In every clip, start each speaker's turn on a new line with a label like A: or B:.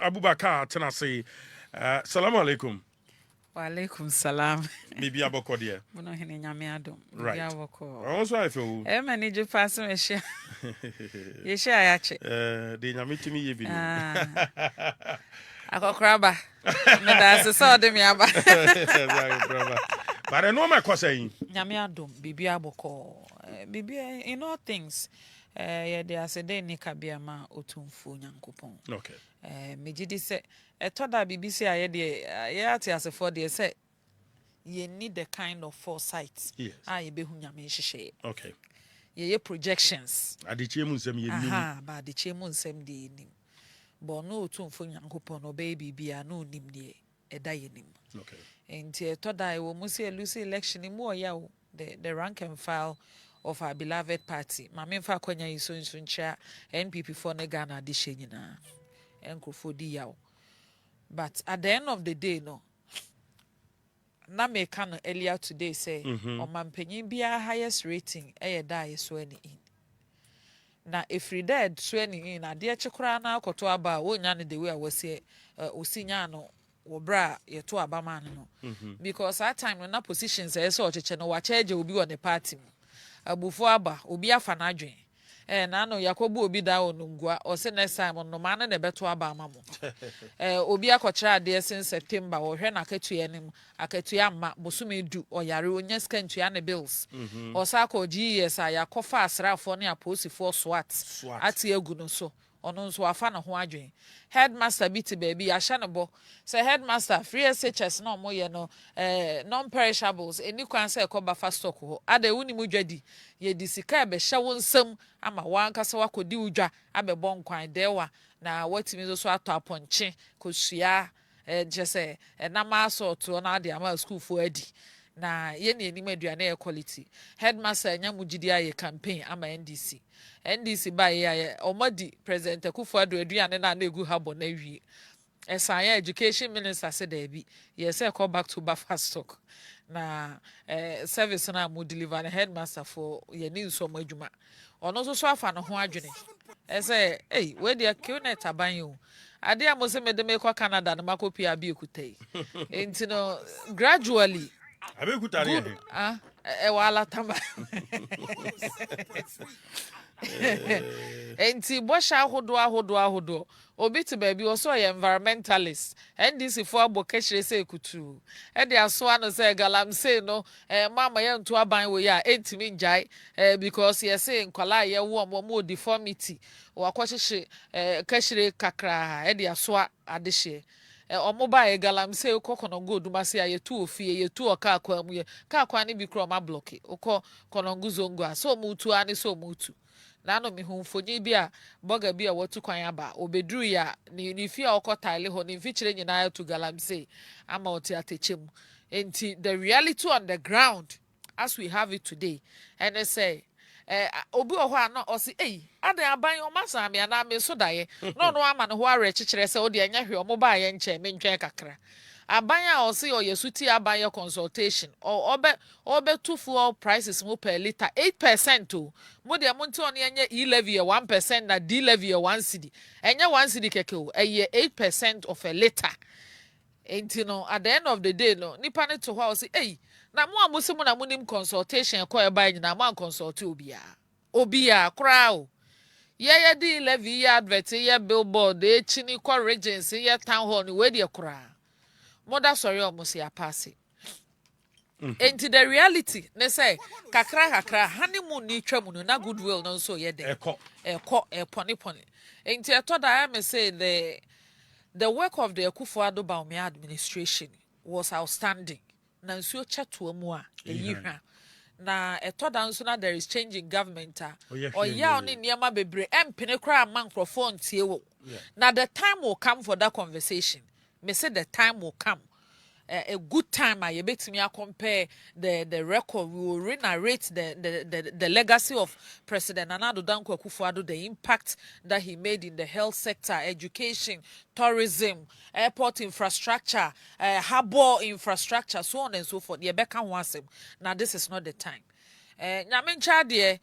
A: Abubakar tenase. Salaam alaikum.
B: Wa alaikum salam.
A: Bibi aboko dear.
B: Bonohene nyame adom.
A: Right.
B: Bibi aboko.
A: Also I feel.
B: Manage pass me share. Ye share yache.
A: The nyame timi ye bi.
B: Akokraba. Me da se so de me aba.
A: But I know my question.
B: Nyame adom bibi aboko. Bibi in all things. Yeah, there is a day nika biama otumfu nyankopon.
A: Okay.
B: Mejidi se etoda BBC ayede ate asefo de se you need the kind of foresight.
A: Yes.
B: Ye behu nyame hihye.
A: Okay.
B: Ye projections.
A: Adichie mu nsem ye nim.
B: Aha, ba adichie mu nsem de nim. But no otumfu nyankopon no baby bia no nim de eda ye nim.
A: Okay.
B: Enti etoda e wo mu se Lucy election mu oya wo the rank and file of our beloved party. Mame fa kwanya iso nsuncha NPP for ne Ghana de hye nyina. Enkofo di yaw. But at the end of the day no. Na me kan earlier today say omampanyin bia highest rating da yeso ani in. Na every dead so ani in ade chekora na akoto aba wonya ne the way wase osinya no wo bra yeto aba man no. Because that time na positions so ocheche no wa charge obi on the party mu. Abufo aba obi afa na adwen na no yakobu obi da onungua o se next time no man na beto aba amamo obi akọkira ade since September wo hwe na akatua nim akatua amma bosome du oyare onya skantua ne bills o sa ko GS yakofa asrafo ne aposifo SWAT ati egu no so ono nso afa na ho adwen headmaster biti baby ahya ne bo say headmaster free SHS no mo ye no non perishables eni kwan say ekoba fa stock ho ada wuni mu dwadi ye disika be hye wo nsam ama wankasa wakodi udwa abebọ nkwan dewa na watimi so ato aponche kosua je say na ma so na ade ama school fo adi na ye ne enim aduane e quality headmaster nya mugidi aye campaign ama NDC ba ye omadi president Akufo-Addo aduane na egu habo na wie esanya education minister said there be yes call back to buffer stock na service na mo deliver na headmaster for ye ni nso mo adwuma ono so afa no ho adwene say we dey kill net aban yo ade a mo se me de me kwa Canada na makopi abi ekutai enti no gradually
A: abi ekutari
B: wala tama enti bosha ahodo obi to baby also environmentalist NDC for abokeshire say kutu e de aso ano say Galamsey no mama ye nto aban we ya entimi njai because ye say nkwala ye wo mo deformity wakohye kashire kakra e de aso adehye omoba e Galamsey kokonongo dumase ayetu ofie yetu oka akwa mu ye ka akwa ne bi kro ma block ukọ konongo zongo so mutu ani so mutu na no me humfonyi bi a boga bi a watu kwan aba obedru ya ni fi a okotile ho ni fi kire nyina ya to Galamsey ama oti atechem enti the reality on the ground as we have it today and they say obi oho ano o si adan aban o masa me ana me so daye no ama no ho are kikire se o de anya hwe o mo ba ye nche me ntwen kakra aban a o si o yesuti aban ye consultation o obe two fuel prices mo per liter 8% o mo de mo nti on anya e levy 1% na d levy 1 cedi enya 1 cedi keke o 8% of a liter enti no at the end of the day no nipa ne to ho o si na mo amusi mo na mo nim consultation ko e ba nyina mo consult obia kra o ye di levy ye advert ye billboard e chini ko regency ye town hall ni we de kra mother sorry almost ya pass enti the reality ne say kakra honeymoon ni twam no na goodwill no so ye de poni enti etoda I say the work of the Akufo-Addo administration was outstanding na nsuo chato mu a eyihwa na etoda nso na there is change in government oya oni niema bebre empene kra mankrofo ntie wo na the time will come for that conversation me say the time will come a good time I betimi compare the record we will re-narrate the legacy of President Nana Addo Dankwa Akufo-Addo, the impact that he made in the health sector, education, tourism, airport infrastructure, harbor infrastructure, so on and so forth. Now this is not the time. Nyamencha de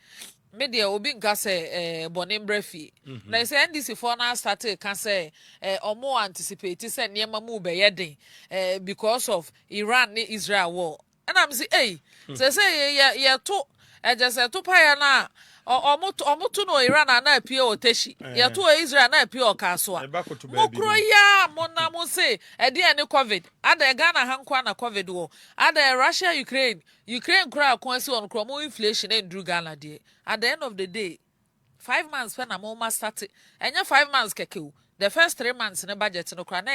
B: media obi nka say Bonohene Baffour na say NDC for na started can say omo anticipate say niema mu be yeden because of Iran ni Israel war and I'm say hey say ye to just to pa na omo no Iran na apie oteshi ye to Israel na apie okasoa mokro ya mona mo say e de any covid ada Ghana hankwa na covid war ada Russia Ukraine kra kwansi on kromo inflation and drew Ghana de at the end of the day 5 months when I'm almost started and 5 months keke the first 3 months in the budget no kra na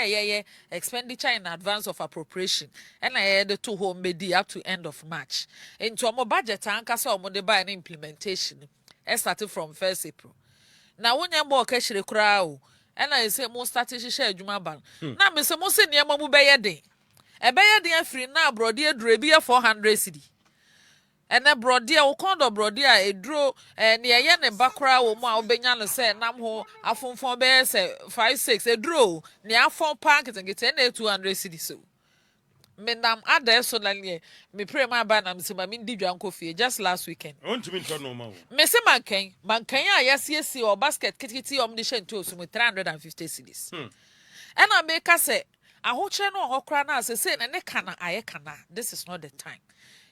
B: expenditure in advance of appropriation and I had the two home medi up to end of March into our budget anka so mo de buy an implementation it started from 1st April now when you more cash kra o and I say mo start share adwuma ban na me say mo say niam mo be yeden e be yeden free na brode adure bi 400 cedi and a brodia o kondo brodia e dro ne ye ne bakra wo mu a obenya no se nam ho afonfon be se 5-6 e dro ne afon park ngete na 200 cedi so me nam ada so na ne me pray ma ba na me se ma me di dwan kofie just last weekend
A: won to me to no ma wo
B: me se mankan a yesiesi o basket kitikiti o me de to so 350 cedis and I make us say ahoche no hokra na se ne kana aye kana this is not the time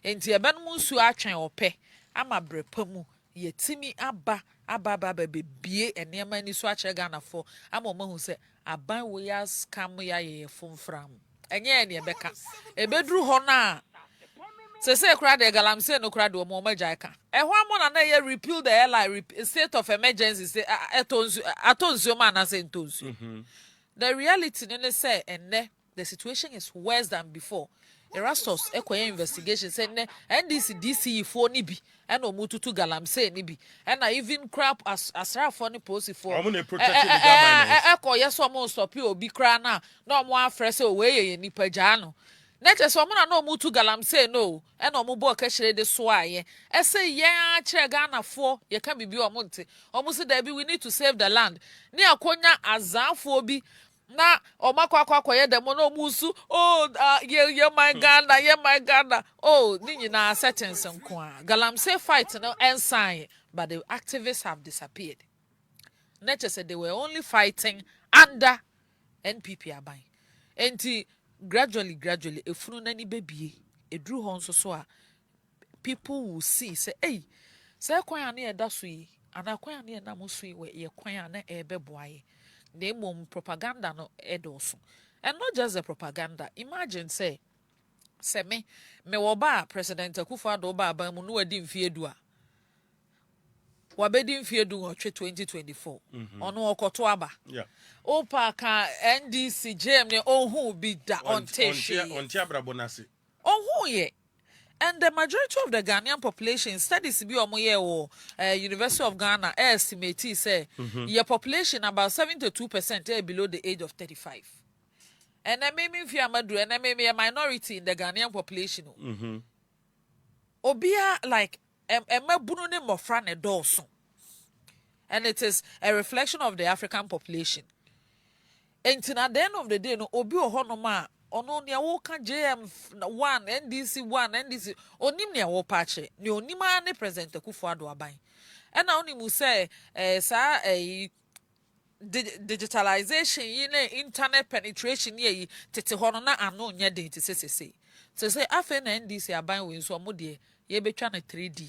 B: enti ebe no nsu atwen ope ama brepa mu yetimi aba bebie enema ni so ache Ghana for ama mahu se aban wo ya scam ya ye fomfram enye ne ebeka ebedru ho na se kra de Galamsey no kra de o mo majaika ehwo amona na ye repeal the airline state of emergency say atonzu ma na se ntonzu the reality no say enne the situation is worse than before. Erastus ekoye investigation say NDC DCE for ni bi and omututu Galamsey ni bi and even crap asra for ni post for
A: omo na protect the government
B: ekoye so mo stop obi kra na omo afre say we ye nipa gya no neche so omo na omutu Galamsey no and omo bo ka hire de so aye e say ye a kire Ghana for ye ka bibi omo nte omo say there be we need to save the land ni akonya azafo bi na omakwa ye dem no musu ye my Ghana oh ni nyina settings nko a Galamsey fight no ensign but the activists have disappeared. Nature said they were only fighting under NPP aban enti gradually efunu nani bebie edru ho nso so a people will see say hey say kwan ane eda so yi ana kwan ane na mo so yi we ye kwan ane ebeboaye they mom propaganda no edoso and not just the propaganda. Imagine say me woba President Akufo-Addo ba ban mu no wadi mfie du a wabedi mfie du o 2024 ono okoto aba opa ka NDC jam ne ohun bi da on
A: abrabo nase
B: ohun ye. And the majority of the Ghanaian population, studies be or University of Ghana estimate say your population about 72% below the age of 35. And I mean if you are and I may be a minority in the Ghanaian population. Obia like bunune mofrane dorso. And it is a reflection of the African population. And at the end of the day, no obi ohonoma ono ne wo ka JM1 NDC1 NDC onim ne wo pache ne onima ne President Akufo-Addo aban e na onimu say digitalization yi ne internet penetration yi tete hono na ano nya de te sesese say afa na NDC aban we nso mo de ye betwa na 3D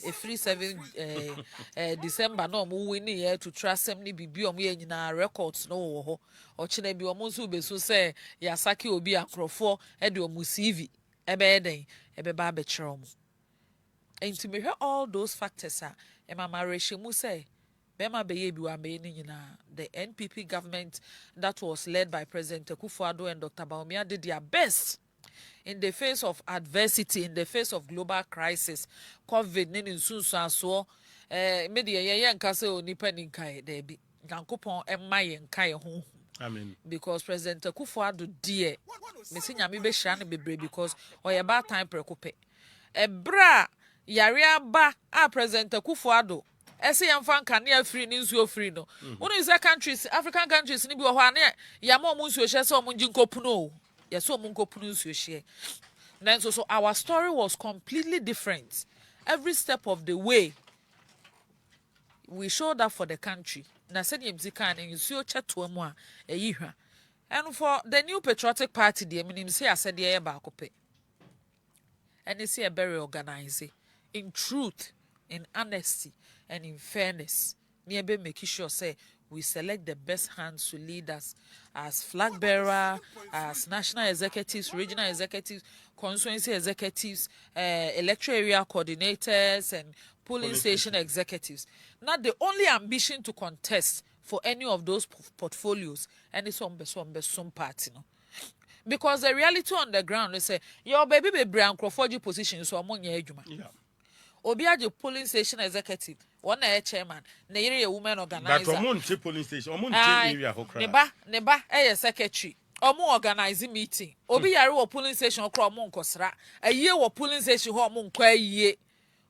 B: a free 7 December no mo win here to trust them ni bibi omo ye nyina records no wo ho o chine bi omo nso be so say ya saki obi akrofo e de omo CV e be eden e be ba be kire omo enti me hwe all those factors a e mama rehemu say be ma be ye bi wa me ni nyina the NPP government that was led by President Akufo-Addo and Dr. Bawumia did their best in the face of adversity, in the face of global crisis, COVID, nini sunsu aso, media ye nka se onipa ni nkae debi. Nyankopon emma ye nkae ho.
A: Amen.
B: Because President Akufo-Addo die, me se nyame be hira ne bebre because oye ba time prekope. Ebra yare ba a President Akufo-Addo ese yamfa nkane afiri ni nsuo free no. One is countries, African countries ni bi wo ho ane ya ma omo nsuo hye se omo ngi nkopuno. Yes, so munko punu share. Then so our story was completely different. Every step of the way, we showed up for the country. Na said Yemzika and you see your chat to a moi a year. And for the new patriotic party, the minim say I said the air back up. And it's a very organized. In truth, in honesty, and in fairness. Nearby making sure say we select the best hands to lead us as flag bearer, as national executives, regional executives, constituency executives, electoral area coordinators, and polling station executives. Not the only ambition to contest for any of those portfolios, and it's some party, no. Because the reality on the ground is say your baby brand Crawford position so among your ejuma.
A: Yeah.
B: Obiaje polling station executive, one chairman, na yere a woman organizer.
A: But omonche polling station, omonche area hokra.
B: Neba secretary. Omo organize meeting. Obi yare wo polling station okra omo nkosra. Aye wo polling station ho omo nkwa aye.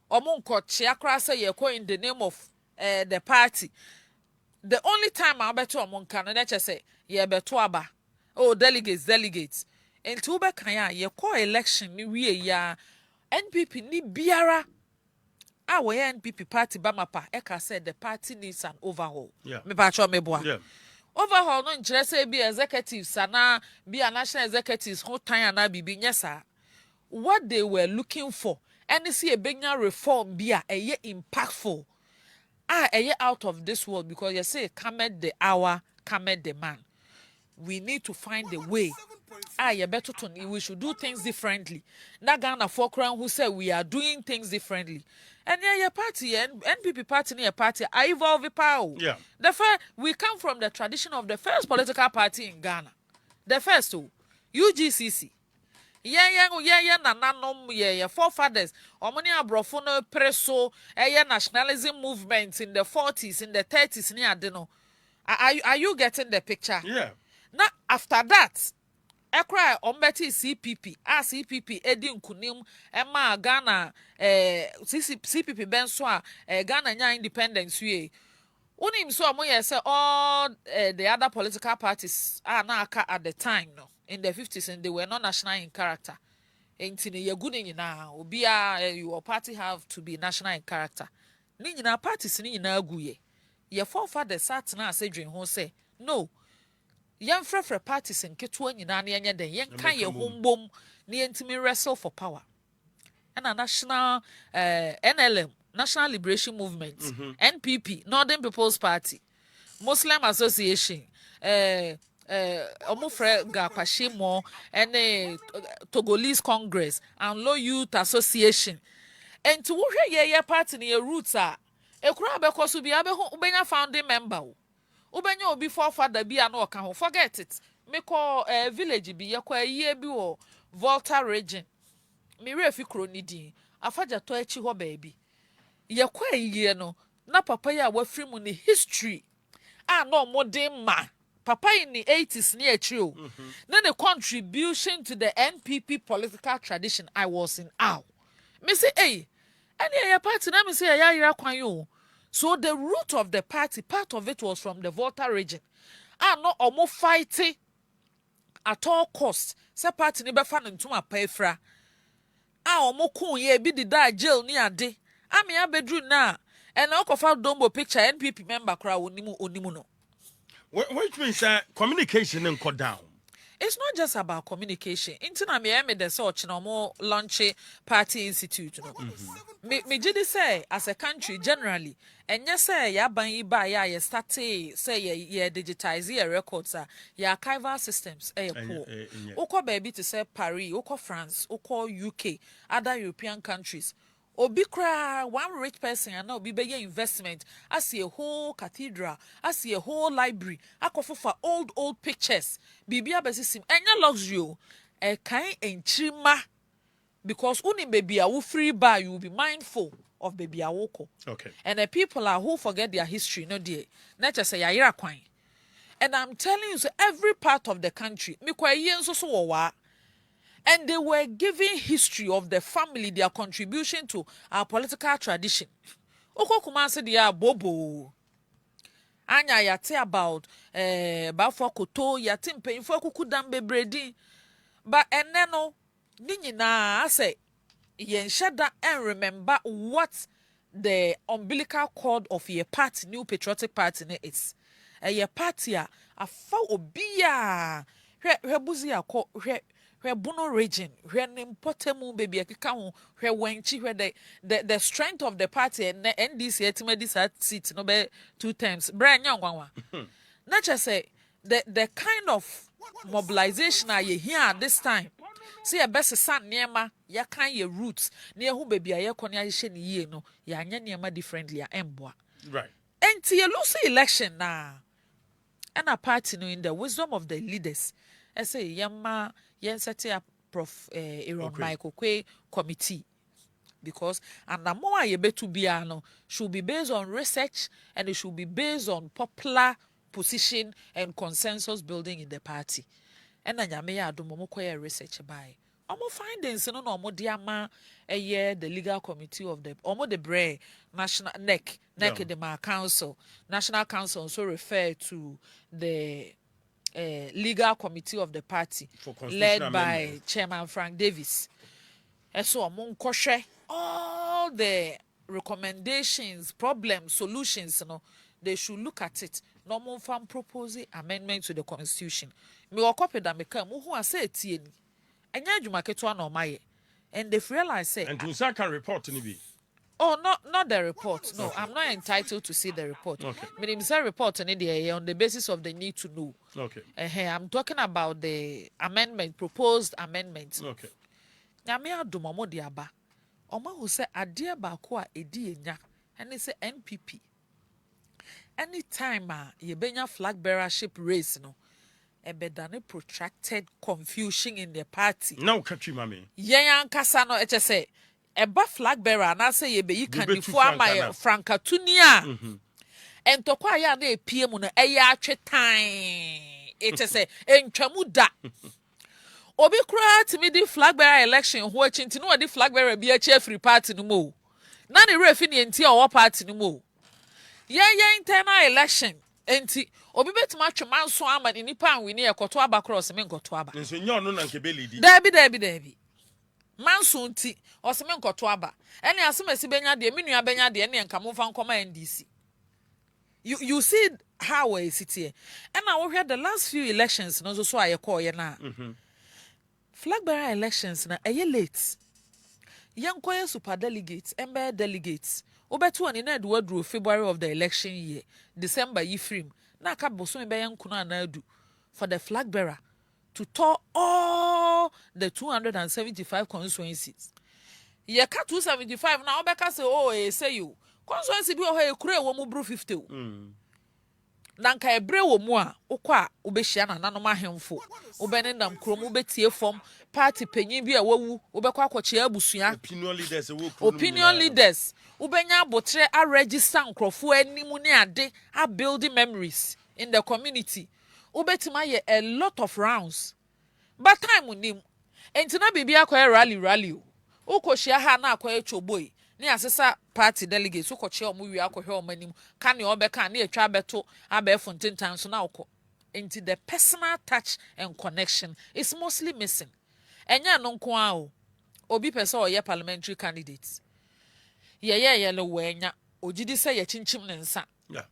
B: Omo nkoche akra say ye in the name of the party. The only time I beto omo nka no na say ye beto aba. Oh, delegates. And to be kaya, ye call election ni we ya NPP ni biara. Our NPP party bamapa. Eka said the party needs an overhaul.
A: Yeah.
B: Me pacho me boa.
A: Yeah.
B: Overhaul no interest be executives sana be a national executives whole time na bibi nyesa. What they were looking for, and see a bigger reform be a ye impactful. A ye out of this world because you say come at the hour, come at the man. We need to find a way. You better to we should do things differently. That Ghana for crown who said we are doing things differently. And yeah, your party and NPP party near party I evolve the power.
A: Yeah.
B: The first we come from the tradition of the first political party in Ghana. The first two, UGCC. Yeah, forefathers. Omoni abrofono preso, nationalism movements in the 40s, in the 30s, near Deno. Are you getting the picture?
A: Yeah.
B: Now, after that, Accra ombeti CPP, CPP Edin Kunim, Emma Ghana, CPP Benswa, Ghana nya independence we. Unim so amoye say all the other political parties are now at the time, no, in the 50s, and they were not national in character. Entini ye good nyina obia your party have to be national in character. Ni nyina parties ni nyina aguye. Ye forefathers sat na say dwen ho say no. Yan frefre parties and ketua nyina na yenye den yen kan ye hombom na yentimi wrestle for power. And a national NLM, National Liberation Movement, NPP, Northern People's Party, Muslim Association, Omofre Gapashimo, and Togolese Congress, and Low Youth Association. And to where ye party near roots are, a crab because we be able to founding member. Ubenya obi forefather bi ano ka ho forget it me call village bi ye kwa ye bi wo Volta region me refi kroni din afaja to echi ho baabi ye kwa ye no na papa ya wafiri mu ni history no modern ma papa in the 80s ni echi o na the contribution to the NPP political tradition I was in awe me say any your party na me say ya yira kwan yo. So the root of the party, part of it was from the Volta region. No omo fighting at all costs. Se party ni befa ntuma paefra. Omo kun ye bi di jail ni ade. Me abedru na. And okofa dombo picture NPP member kra onimu no.
A: Which means communication and cut down.
B: It's not just about communication. Intina me the search no more launch party institute no. Me jidi say as a country generally and yes say ya ban iba ya start say ye digitize your records ya archival systems poor. Oko baby to say Paris, oko France, oko UK, other European countries. Obi kra one rich person and now be big investment. I see a whole cathedral, I see a whole library. I could for old pictures. Bibi abesim enya luxury e kind en chima because uni baby a free bar you will be mindful of baby awoko.
A: Okay.
B: And the people are who forget their history no dear. Nature say ya kwan. And I'm telling you so every part of the country me kwa yen so wa. And they were giving history of the family, their contribution to our political tradition. Oko Kumasi dia bobo. Anya yate about Baffour Koto yate mpanyinfo kukudam bebredi. But eneno ni nyina say yen shada and remember what the umbilical cord of your party, New Patriotic Party, is a party a fa obi a hwe buzi akọ hwe bono region hwe nimpotemu baby akeka ho hwe wanchi hwe the strength of the party and NDC etimedi seat no be 2 times bra nya ngwanwa na che say the kind of mobilization are you here this time. See a best son near ya kan ye roots near who baby a yekonia she ni ye no ya anya near differently a emboa.
A: Right.
B: Enti ye lose election na. And a party no in the wisdom of the leaders. I say yama yen set a Prof Aaron Michael Kwe committee. Because and the more ye be to be ano should be based on research and it should be based on popular position and consensus building in the party. And then yame ya adumo koye research by. Omo findings no omo diama the legal committee of the omo the bre national NEC the council. National council also refer to the legal committee of the party led by Chairman Frank Davis. And so among koshe all the recommendations, problems, solutions, they should look at it. No more from proposing amendment to the constitution. Me will copy that me come who I say it and yajuma ketwa no maye. And they realize say
A: and to can report to be.
B: oh, not the report. No, I'm not entitled to see the report.
A: Okay.
B: Meaning say report on the basis of the need to know.
A: Okay.
B: I'm talking about the amendment, proposed amendment.
A: Okay.
B: Nyame adumomo de aba. Oma who say adia ba ko a edi enya. And it say NPP. Anytime ye benya flag bearership race no. Ebedane protracted confusion in the party.
A: Now catch you, mommy.
B: Yan kasa no eche say eba flag bearer na say ye be yi kanifo ama Franka Tunia. Entokwa ya na epie mu no eye atwetan. Eche say entwamu da. Obi kura timi di flag bearer election ho achinti no di flag bearer bi achi free party no mo. Na ne refi ne enti o party no mo. Ye internal election enti obi betima twema nso ama ni nipa anwi ne ekoto aba cross me nkoto aba.
A: Nso nya ono na nke be lead.
B: Dabi. Manso nti oseme nkoto aba. Ene asomasi benya de menua benya de ene nka momfa nkoma NDC. You see how we sit here. And now we had the last few elections no so aye call ye na. Flag bearer elections na aye late. Yankoye super delegates, ember delegates. Obetu oni na do February of the election year, December yifrim. Na ka boso be yankuna na adu for the flag bearer to tour all the 275 constituencies. Ye ka 275 na obeka say oh say you constituency bi o he kure wo mu bru 50. Nanka ebre wo mu a ukwa ubehia na nanom ahemfo ubene nam krom ubetie fom party panyin bi a wawu ubekwa akoche abusua opinion leaders ubenya abotre a register nkrofo animu ne ade a building memories in the community ubetima ye a lot of rounds but time unim entina bibia akoye rally ukohia ha na akoye choboi ni asesa party delegates ukoche omuwi akohwe omanim ka ne obeka na etwa beto abefo ntentan so na ukọ enti the personal touch and connection is mostly missing enya no nko a o obi pese oye parliamentary candidates ye le wenya ogidi se ye chinchim ne nsa
A: yeah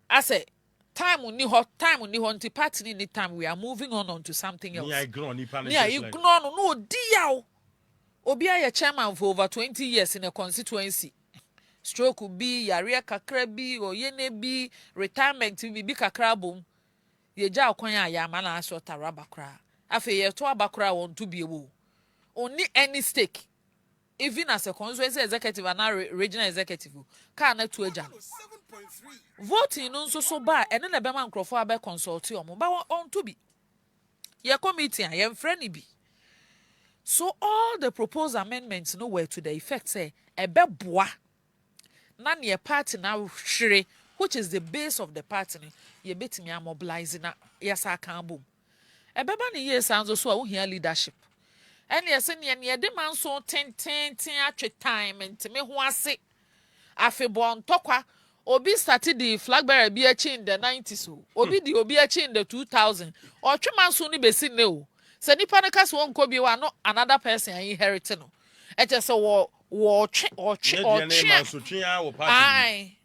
B: ase time ni hot nti party ni time we are moving on to something else
A: yeah ignore ni panel
B: yeah ignore no di yaw Obi a chairman for over 20 years in a constituency. Stroke be yare kakra bi oyene bi retirement bi kakra bom. Ye ja kwan ya ma na aso taraba kra. Afi ye to abakra won to be ewo. Only any stake. Even as a constituency executive and a regional executive. Ka na to eja. Voting no so ba ene na be man krofo abe consult omo ba on to be. Ye committee ye mfrani bi. So all the proposed amendments were to the effect say ebeboa na ne party na hwere which is the base of the party ye betimi mobilize na yesa kan bom ebeba ne yes anzo so a wo hia leadership ene yese ne de man so ten atwe time ntime ho ase afebo ntokwa obi started the flag bearer bi achi in the 90s obi achi in the 2000 otwe man so ni besi ne o. Se nipa ne kase won ko bi wa no another person inherit no e just wo twe ai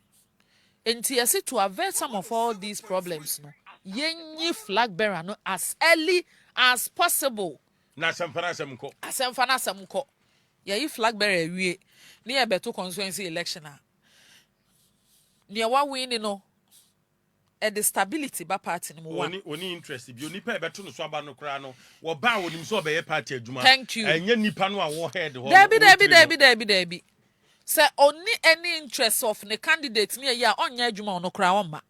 B: enti yesi to avert some of all these problems no yenyi flag bearer no as early as possible
A: na semfana
B: semko ye flag bearer wie ne ye beto constituency election a ne wa win no e the stability ba party no mo
A: oni interest bi oni pa beto no so aba no kra no wo ba wonim so obeye party adwuma
B: enye
A: nipa no a wo head ho
B: Debi. Say only any interest of the candidate near ya onya adwuma no kra won ma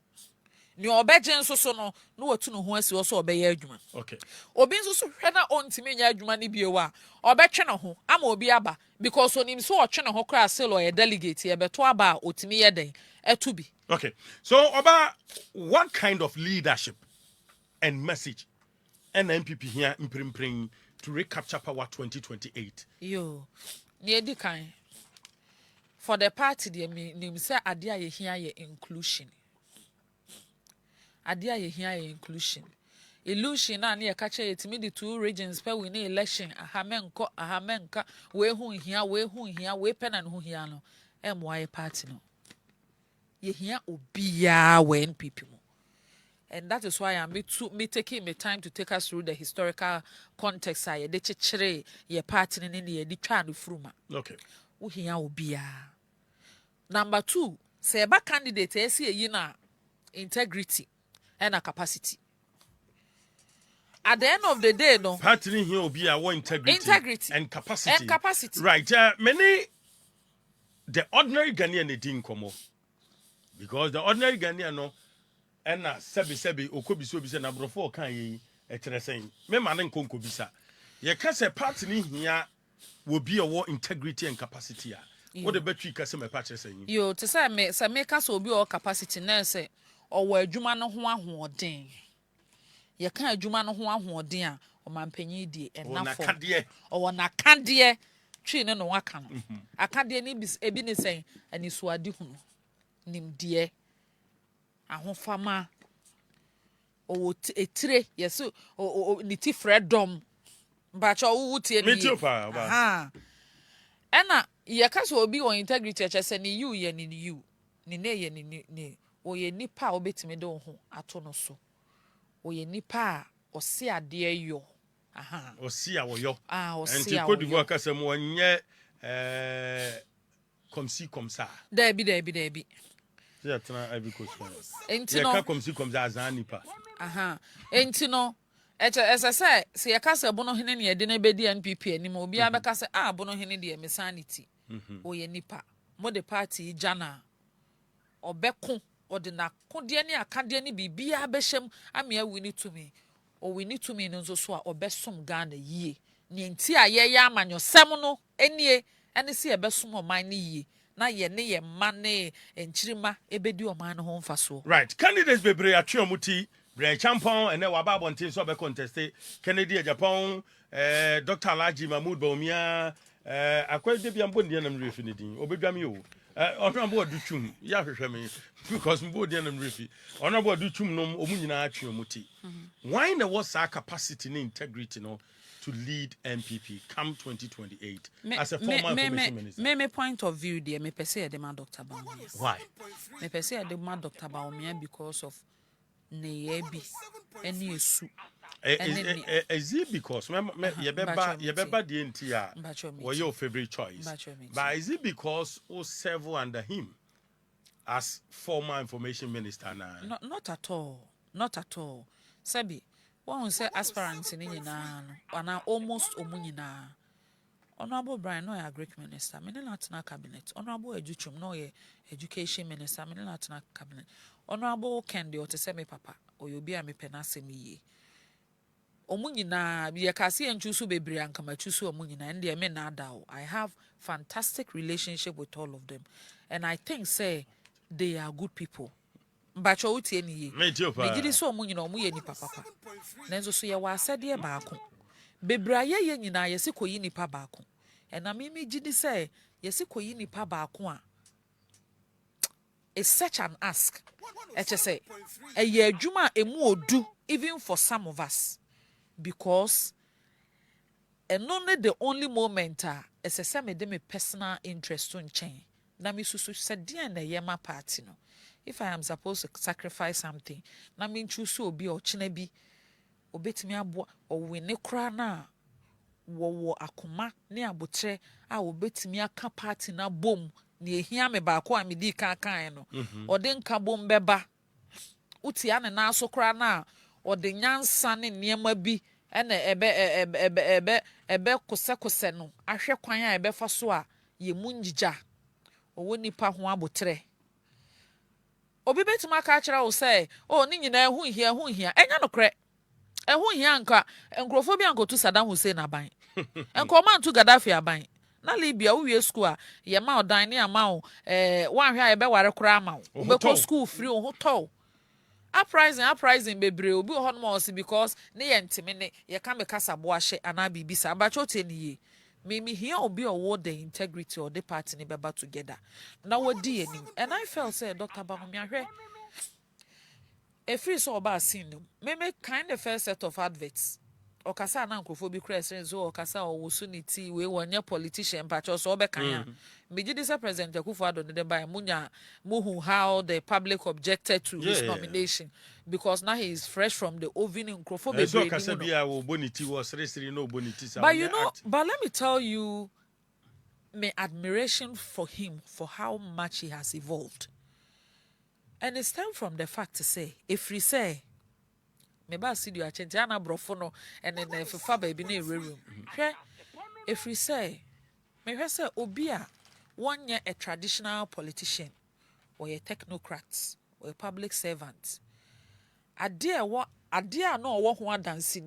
B: ni obeje nso so no no watu no ho asi wo so obeye adwuma
A: okay
B: obi nso so hwe na ontimi nya adwuma ne biewa a obetwe no ho ama obi aba because onim so otwe no ho kra sel o ye delegate ye beto aba a otimi ye den etu bi.
A: Okay, so Oba, what kind of leadership and message NNPP here in to recapture power 2028?
B: Yo, near the kind. For the party, the name say Adia ye here ye inclusion. Adia ye here ye inclusion. Illusion na near catch it me the 2 regions per we need election. Ahamenka, we who here, we pen and who here no. MY party no. Ye here obia when people. And that is why I'm me taking my time to take us through the historical context. I de chechere ye party in the trying to fruma.
A: Okay.
B: Who here obia. Number 2, say a candidate see yina integrity and a capacity. At the end of the day, no
A: party here obia what integrity and capacity. Right. Many the ordinary Ghanaian didn't come off. Because the ordinary Ghanaian no and sebi okobiso bi se na brofo kan yi e kire sen me ma ne nkonko bisa ye ka se party ni hia wo bi wo integrity and capacity a wo de betwi ka se me pa kire sen
B: yo to say me ka so obi o capacity na se owo adwuma no ho ahoɔden ye ka adwuma no ho ahoɔden a o mampanyi die enafo o na kade twi ne no waka no akade ni ebi ne sen ani so ade hu nimdie ahofama o etire yeso o niti freedom bacha wo tie ni aha ena ye ka so obi on integrity chese ni you ye ni you ni ne ye ni o ye nipa obetime de ho ato no so o ye nipa o se ade yo aha
A: o si awoyo
B: o si
A: awoyo enti kodivo akasem wonye komsi komsa
B: debi
A: Entino ka komsi komza azanipa
B: aha entino ese se ye ka se Bonohene ne ye de na bedi NPP anim obi abeka se Bonohene de mesanity o ye nipa mo de party jana obeko ode na kode ne akade ne bibia behyem ame awini tumi o wini tumi no nso so a obesom Ghana yie ne enti a ye ya amanyosem no enie ene se ye besom oman ne yie na ye ne ye mane enchirima ebedi oman no ho mfaso.
A: Right, candidates bebre atwe omuti Bre Champon ene wa ba bontin so be contest Kennedy Japan Dr. Alhaji Mahmoud Bawumia akwede bia mbodi na mrefi ne din obedwam yo onabo adutwum ya hwehwe me because mbodi na mrefi onabo adutwum no omu nyina atwe omuti. Why na was our capacity and integrity no to lead NPP come 2028 as a former information minister?
B: Me point of view there, me pese de man Dr. Bawumia.
A: Why?
B: Me pese de man Dr. Bawumia because of ne yebi eni esu.
A: Is it because yebeba the NTR was your favorite choice? But is it because who serve under him as former information minister now?
B: Not at all. Not at all. Sabi, one say aspirants in nyina no almost omunyina. Honorable Brian no a Greek minister, me not na cabinet. Honorable Educhum no ye education minister, me not na cabinet. Honorable Kendi or to say me papa or you be a me penase me. Omunyina ye kasi enchusu bebre anka machusu omunyina and me na daw. I have fantastic relationship with all of them. And I think say they are good people. Mbacho uti eni ye. Mejidi so omunyina omu ye nipa papa. Nenzo so ye wa asede baako. Bebre aye ye nyina ye se koyi nipa baako. And amimi gidi say ye se koyi nipa baako a. It's such an ask. Eche say eye adwuma emu odu even for some of us. Because and only the only moment as a same me personal interest to change. Na me susu said dear na yema party no. If I am supposed to sacrifice something, na me choose obi or chinebi obetimi abo or win kra na wo akoma ne abotre a obetimi aka party na bom ne ehia me ba ko amedi kan no ode nka bom beba uti ane na so kra na ode nyansa ne niema bi ene ebe kose no ahwe kwan a ebe fa so a ye munjija owo nipa ho abotre obi betuma ka kira wo say o ni nyina hu hia enya no kre ehu hia nka enkrofo bi ankotu Saddam Hussein aban enko man tu Gaddafi aban na Libya uwie school a ye ma odan ne ama wo wan hwe a ye be ware kra ama wo be ko school free wo to uprising bebre obi ho no mo because ne ye ntime ne ye ka me kasa bo ahye ana bibisa abacho te ne ye me here obi owo the integrity or the party ne beba together na wodi ani and I felt say Dr. Bahumi ahwe a free so ba sin no me kind of first set of adverts okasa na nkrofo bi kra sen so okasa owosunity we wonye politician patcho so obekan ya me gidi say President Akufo-Addo de by muhu how the public objected to his nomination because now he is fresh from the oven nkrofo be
A: so okasa bia wo bonity was resiri no bonity sa
B: but you know but let me tell you my admiration for him for how much he has evolved. And it's time from the fact to say, if we say, me ba see you achente ana brofo no and then fefa baby na room. If we say, me say obi a one year a traditional politician or a technocrat or a public servant. Adia no wo ho dance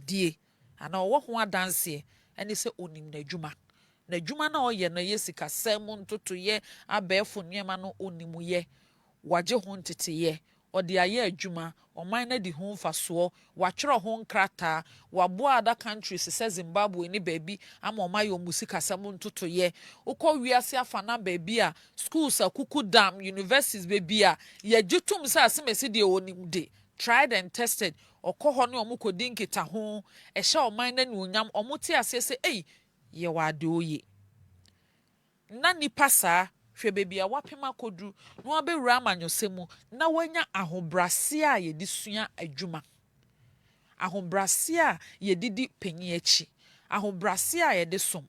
B: die ana wo ho dance and say onim na dwuma. Na dwuma na oye na yesika sem ntoto ye abefo niema no onimu ye waje ho ntete ye ode aye adwuma oman na di ho mfaso wachero ho nkrata wabo ada countries se Zimbabwe ni baby ama omaye omusika sem ntoto ye ukọ wiase afa na baby a schools akuku dam universities baby a ye jutum sa asemesi de onim de tried and tested okoho ne omukodi nkita ho ehye oman na ni onyam omote asese ye wade oye na nipa saa hwe bebi a wapema kodu no abewura amanyosemu na wanya ahobrase a ye disua adwuma ahobrase a ye didi panyi achi ahobrase a ye de som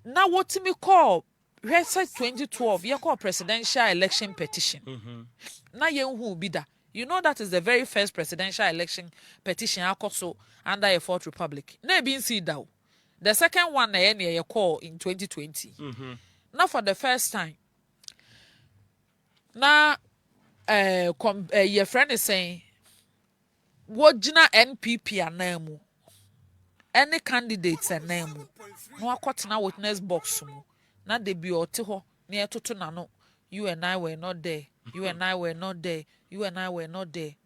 B: na wotimi call hwe say 2012 ye call presidential election petition na ye hu bi da. You know that is the very first presidential election petition akoso under a fourth republic na e bin see da. The second one na call in 2020. Now for the first time. Now your friend is saying what jina NPP anemu. Any candidates anemu. No akwatena witness box mu. Na de bi ote ho na etoto na no. You and I were not there. You and I were not there. You and I were not there.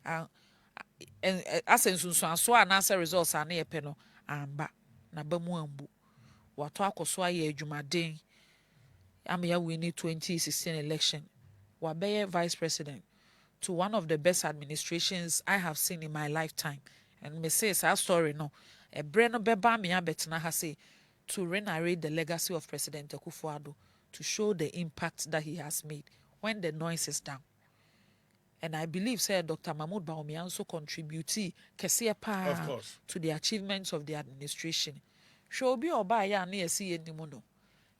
B: And as in so anasa results are near peno amba. Na bamu ambu wato akoso aye adwumaden amya win 2016 election wabeye vice president to one of the best administrations I have seen in my lifetime and me say our story no e bre no beba me abetena ha say to re-narrate the legacy of President Akufo-Addo to show the impact that he has made when the noise is down. And I believe, say, Dr. Mahmoud Baumi also contributed to the achievements of the administration. Show be oba ya na yesi enimono.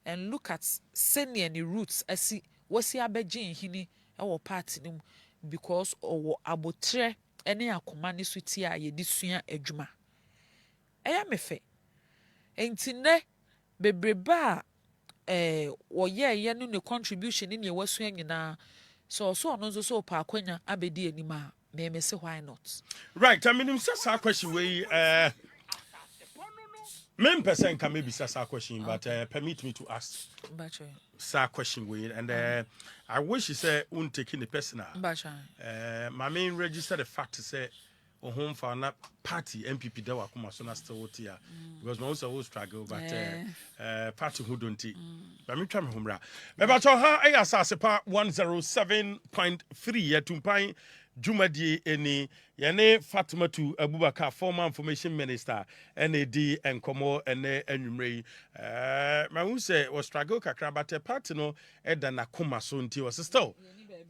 B: And look at senior the roots asi wasi abeje hini ewo party nim because owo abotre ene akoma ne suti a ye disua adwuma. Eya mefe. Enti ne bebreba wo ye no ne contribution ne wasua nyina. So no so pa kwanya abedi anima me say why not.
A: Right, I mean say question we main person can maybe say question but permit me to ask question we and I wish you say un taking the personal my main register the fact to say home for na party MPP da wakuma so na still here because my also struggle but party who don't but me try me home ra me ba cho ha AsaasePa 107.3 Atumpan Jumadi eni yene Fatimatu Abubakar, former information minister, NAD and Komo and Enumre. My say was struggle kakra, but a part no Eda na kuma sunti was still.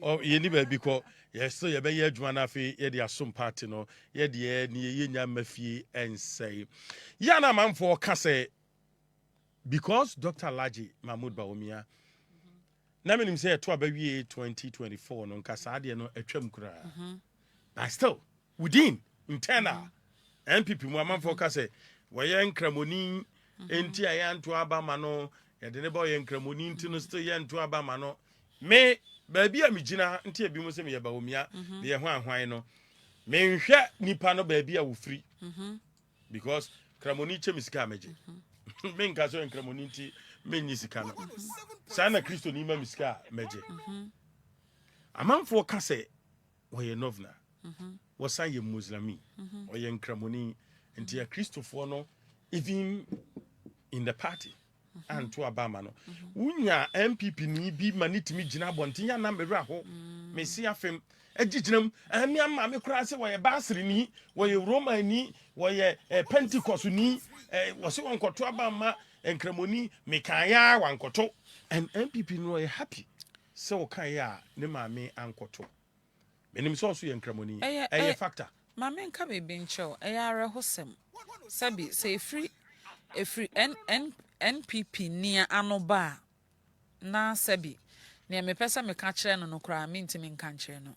A: Oh, ye ni baby ko. Yes, so ye be ye Juana fi ye dia sum party no. Ye die ni ye nya mafi and say. Yana man for kase because Dr. Laji Mahmoud Bawumia. Na me nim say to abawie 2024 no nkasa de no atwam kura. But still within internal MPP mu amanfo ka say woye nkramoni enti ayanto aba ma no ye de ne boy nkramoni enti no still ye nto aba ma no me baabi a migina enti abi mu se me ye Bawumia me ye ho ahwan no me nhwe nipa no baabi a wo free because kramoni chemisika meje me nka so nkramoni enti me nyisika no sana Kristo ni ma miska meje amanfo ka say woye novna wasan ye muslimi woye nkramoni enti ya Kristofo no even in the party and to abama no unya MPP ni bi manitimi gina bontin ya na mewra ho mesi afem agiginam ami ama me kura se woye basri ni woye Roman ni woye Pentecost ni wose wonkoto abama nkramoni mekanya wankoto and MPP no are happy so kan ya ne maame ankoto menim so so ye nkramoni eye factor
B: maame nka be bencho are hosem sabi say free NPP nia anoba na sabi ne me pesa me ka kire no no kra me ntimi nka kire no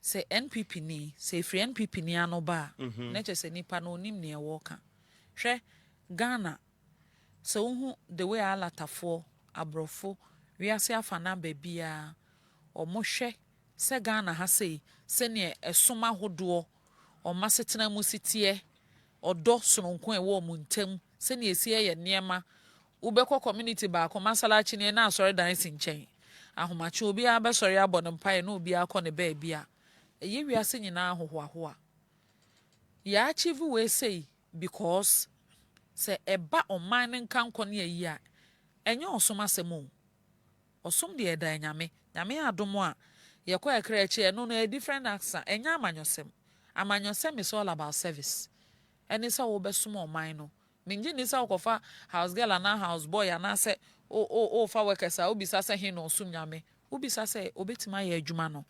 B: say NPP ni say free NPP nia anoba na che se nipa no onim ne ewo ka hwe Ghana so who the way alatafo abrofo wiase afana babia omohwe se Ghana ha sei se ne esoma hodo o masetena musitie odo sononko ewo muntam se ne esie ye niema ubekọ community ba ko masalachi ne na asori dan sinchen ahomache obi abesori abọ mpae na obi akọ ne ba bia eye wiase nyina ahohoahoa ya achieve we say because se eba oman nka nkọ ne ayi a enye osoma semo osom de eda nyame adom a ye kwa Accra eche no a different accent enye amanyosem is all about service eni sa wo besom oman no minji ni sa okofa house girl and house boy and say o fa workers a obisa se he no osum nyame obisa se obetima ye adwuma no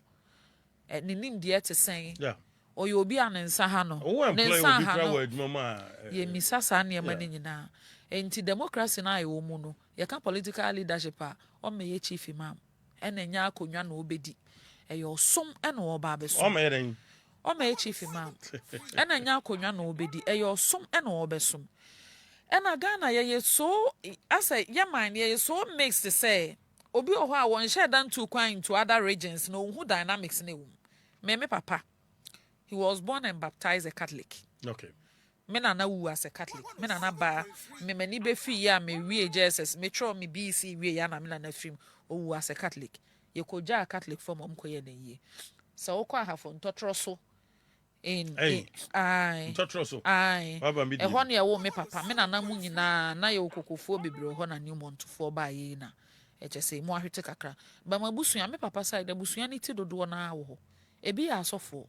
B: ni nim de te sen
A: yeah
B: oye obi anensa ha no
A: nensa ha no
B: ye misasa na yema nyina enti democracy na ayo mu no ye ka political leadership a o me ye chief imam enenya akonwa na obedi eyo som ena oba beso o me ye chief imam enenya akonwa na obedi eyo som ena obesom ena Ghana ye so asa ye man ye so mixed to say obi oho a won share dan to kwan into other regions no who dynamics na me papa. He was born and baptized a Catholic.
A: Okay.
B: Me na wu as a Catholic. Me na ba me mani be fi ya me wie Jesus. Me tro me BC wie ya na me na film o wu as a Catholic. Ye ko ja Catholic form om ko ye na ye. So o kwa hafo ntotro so in ai
A: ntotro so
B: ai
A: baba mi
B: e ho na ye wo me papa me na mu nyina na ye okokofo bebre ho na new month fo ba ye na e che se mu ahwete kakra ba mabusua me papa side abusua ni ti dodo na wo ho ebi ya asofo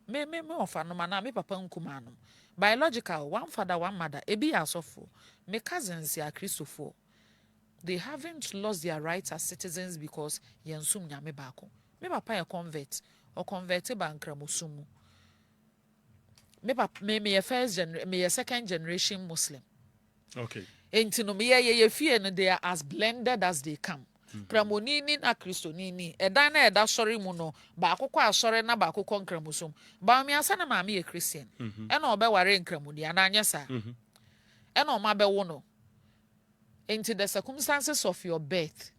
B: me ofa no mana me papa nkuma no biological one father one mother ebi asofo me cousins ya Christopher they haven't lost their rights as citizens because yensum nyame baako me papa ya convert or converted ba nkramosumu me papa me first generation me second generation Muslim
A: okay
B: enti no me ye fie no they are as blended as they come Kramonini na Kristonini edan na eda sori mu no ba akokọ asori na ba akokọ nkramusom ba mi asa na maame ye Christian e na obeware nkramudi ana anya sa e na o ma be wo no into the circumstances of your birth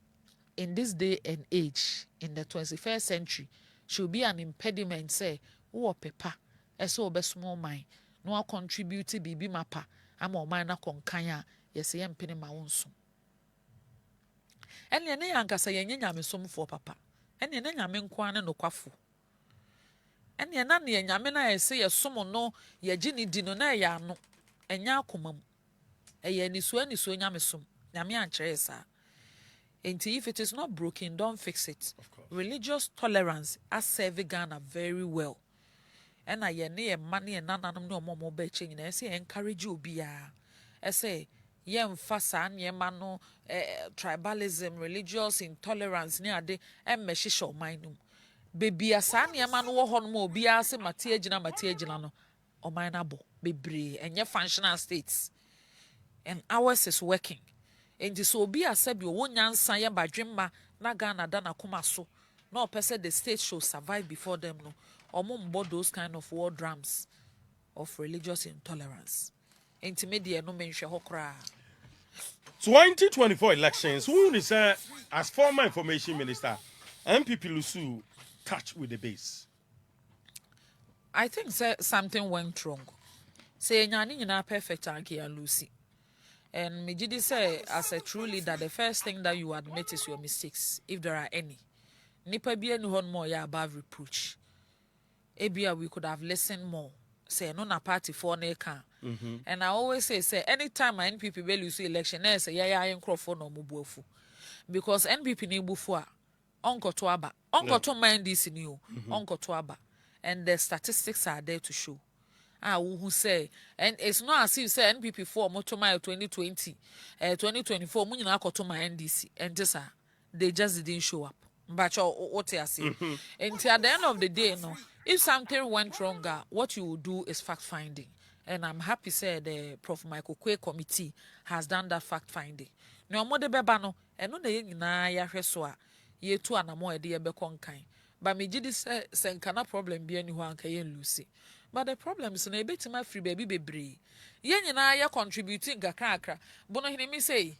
B: in this day and age in the 21st century should be an impediment say wo pepa e so obesumo man no contribute bibi mapa ama o man na konkan a yesi ye mpene ma wonso ene ne yankasa yenye nyame somfo papa ene ne nyame nkoa ne nokwafo ene na ne nyame na yese ye som no ye gini di no na ya no enya akomam eye ni so nyame som nyame ankyere sa And if it is not broken, don't fix it.
A: Of course.
B: Religious tolerance has served Ghana very well. And I near money and none no more betching. And I say encourage you be I say yem fasan yemano tribalism, religious intolerance near de and meshisho minum. Baby asan yemano hon mo be as a material no or mineable bebre and your functional states. And ours is working. And this will be a said you won't answer ya by dream na Ghana dana kumaso. No person the state should survive before them no. Or more those kind of war drums of religious intolerance. Intermediate no mention hokra.
A: 2024 elections, who is as former information minister, MPP Lusu touch with the base?
B: I think something went wrong. Say nyani na perfect anki Lucy. And Mijidi say, as a true leader, the first thing that you admit is your mistakes, if there are any. Nipa bi enu hon more ya above reproach. Ebia we could have listened more. Say no na party for na can. And I always say anytime my NPP be lose election, I say ya nkrofo no mubuafu. Because NPP ni bufu a onko to aba. Onko to mind this ni o. Onko to aba. And the statistics are there to show. Who say, and it's not as if say NPP 4 Motomile 2020, 2024, Munina Kotoma NDC, and this they just didn't show up. But what I say, and at the end of the day, no, if something went wrong, what you will do is fact finding. And I'm happy say the Prof. Michael Kwe committee has done that fact finding. No more the bebano, and no the na ya hweswa, ye tu anamo e de be konkan. But me jidi say senkana problem bi ani ho anka ye Lucy. But the problem is na ebetima free baby bebre. Ye nyina ya contributing kakra. Bonohene mi say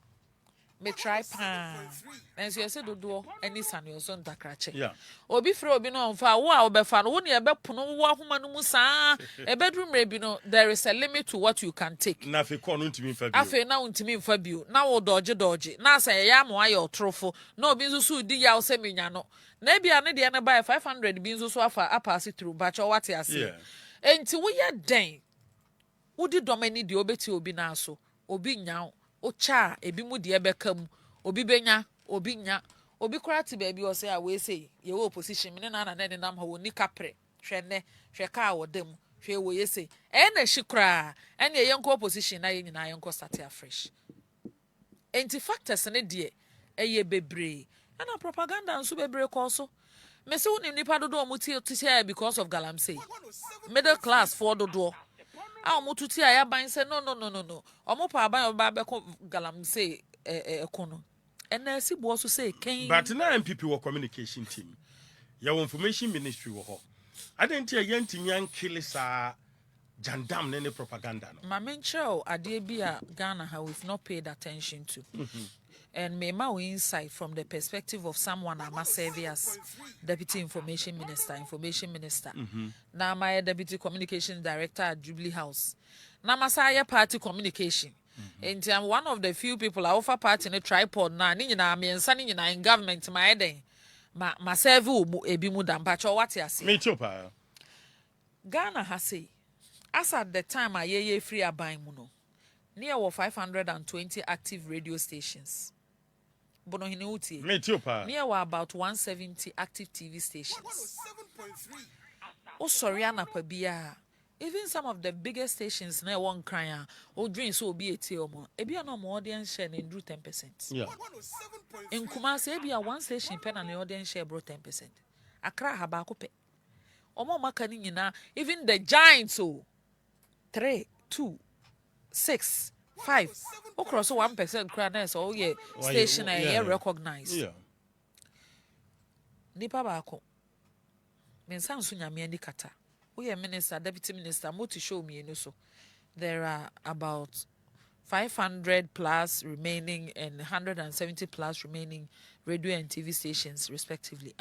B: me try pan. And so you say do any san your son takrache.
A: Yeah.
B: Obi free obi no mfa wo a obefa no wo ne ebepono wo ahoma no mu saa. E bedroom rebi no there is a limit to what you can take.
A: Na fe ko no ntimi mfa bio.
B: Afe na untimi mfa bio. Na wo dodge. Na say ya mo aye otrofo. Na obi nso so di ya wo se menya no. Na bia ne de na buy 500 bi nso so afa pass through but what you say. Enti wo ye den. Wo di domani di obeti obi na so. Obi nya ocha ebi mu de ebekam. Obi benya, obi nya. Obi krati baby o say we say ye wo opposition me na ne nam ha wo ni kapre. Hwe ne, hwe ka wo dem. Hwe wo ye say. E na hikra. E na ye nko opposition na ye nyina ye nko start afresh. Enti factors ne de ye bebre. Na propaganda nso bebre ko so. Me say woni nipa dodo omuti tisia because of Galamsey. Middle class for dodo. Omutu tia ya ban say no. Omo pa ban oba be ko Galamsey ekono. And na si bo so say ken.
A: But na MPP wo communication team. Your information ministry wo ho. Adentia yentimi ankele sa jandam ne propaganda no.
B: Ma mencho ade bia Ghana ha we've not paid attention to. And may my insight from the perspective of someone I must serve as Deputy Information Minister. Now my Deputy Communication Director at Jubilee House. Now my party communication. And I'm one of the few people I offer party in a tripod now. Nina me and Sunny in government my day. Ma serve ebi mu dampacho what you say.
A: Me too, pa.
B: Ghana has say as at the time I ye free a buying muno. Near 520 active radio stations. Bonohene uti.
A: Me too, pa.
B: Near about 170 active TV stations. Oh, sorry, Anna Pabia. Even some of the biggest stations near one crying, or dreams will be a teomo. Ebia no more audience share and drew 10%.
A: Yeah.
B: In Kumasi, Ebia one station pen and the audience share brought 10%. Accra Habakope. Omo makani na even the giants 3, 2, 6, 5. Across 1% crowd so yeah station I recognize.
A: Yeah.
B: Nipa bako. Mensan so nyame ani kata. We minister, deputy minister, multi show me so. There are about 500 plus remaining and 170 plus remaining radio and TV stations respectively.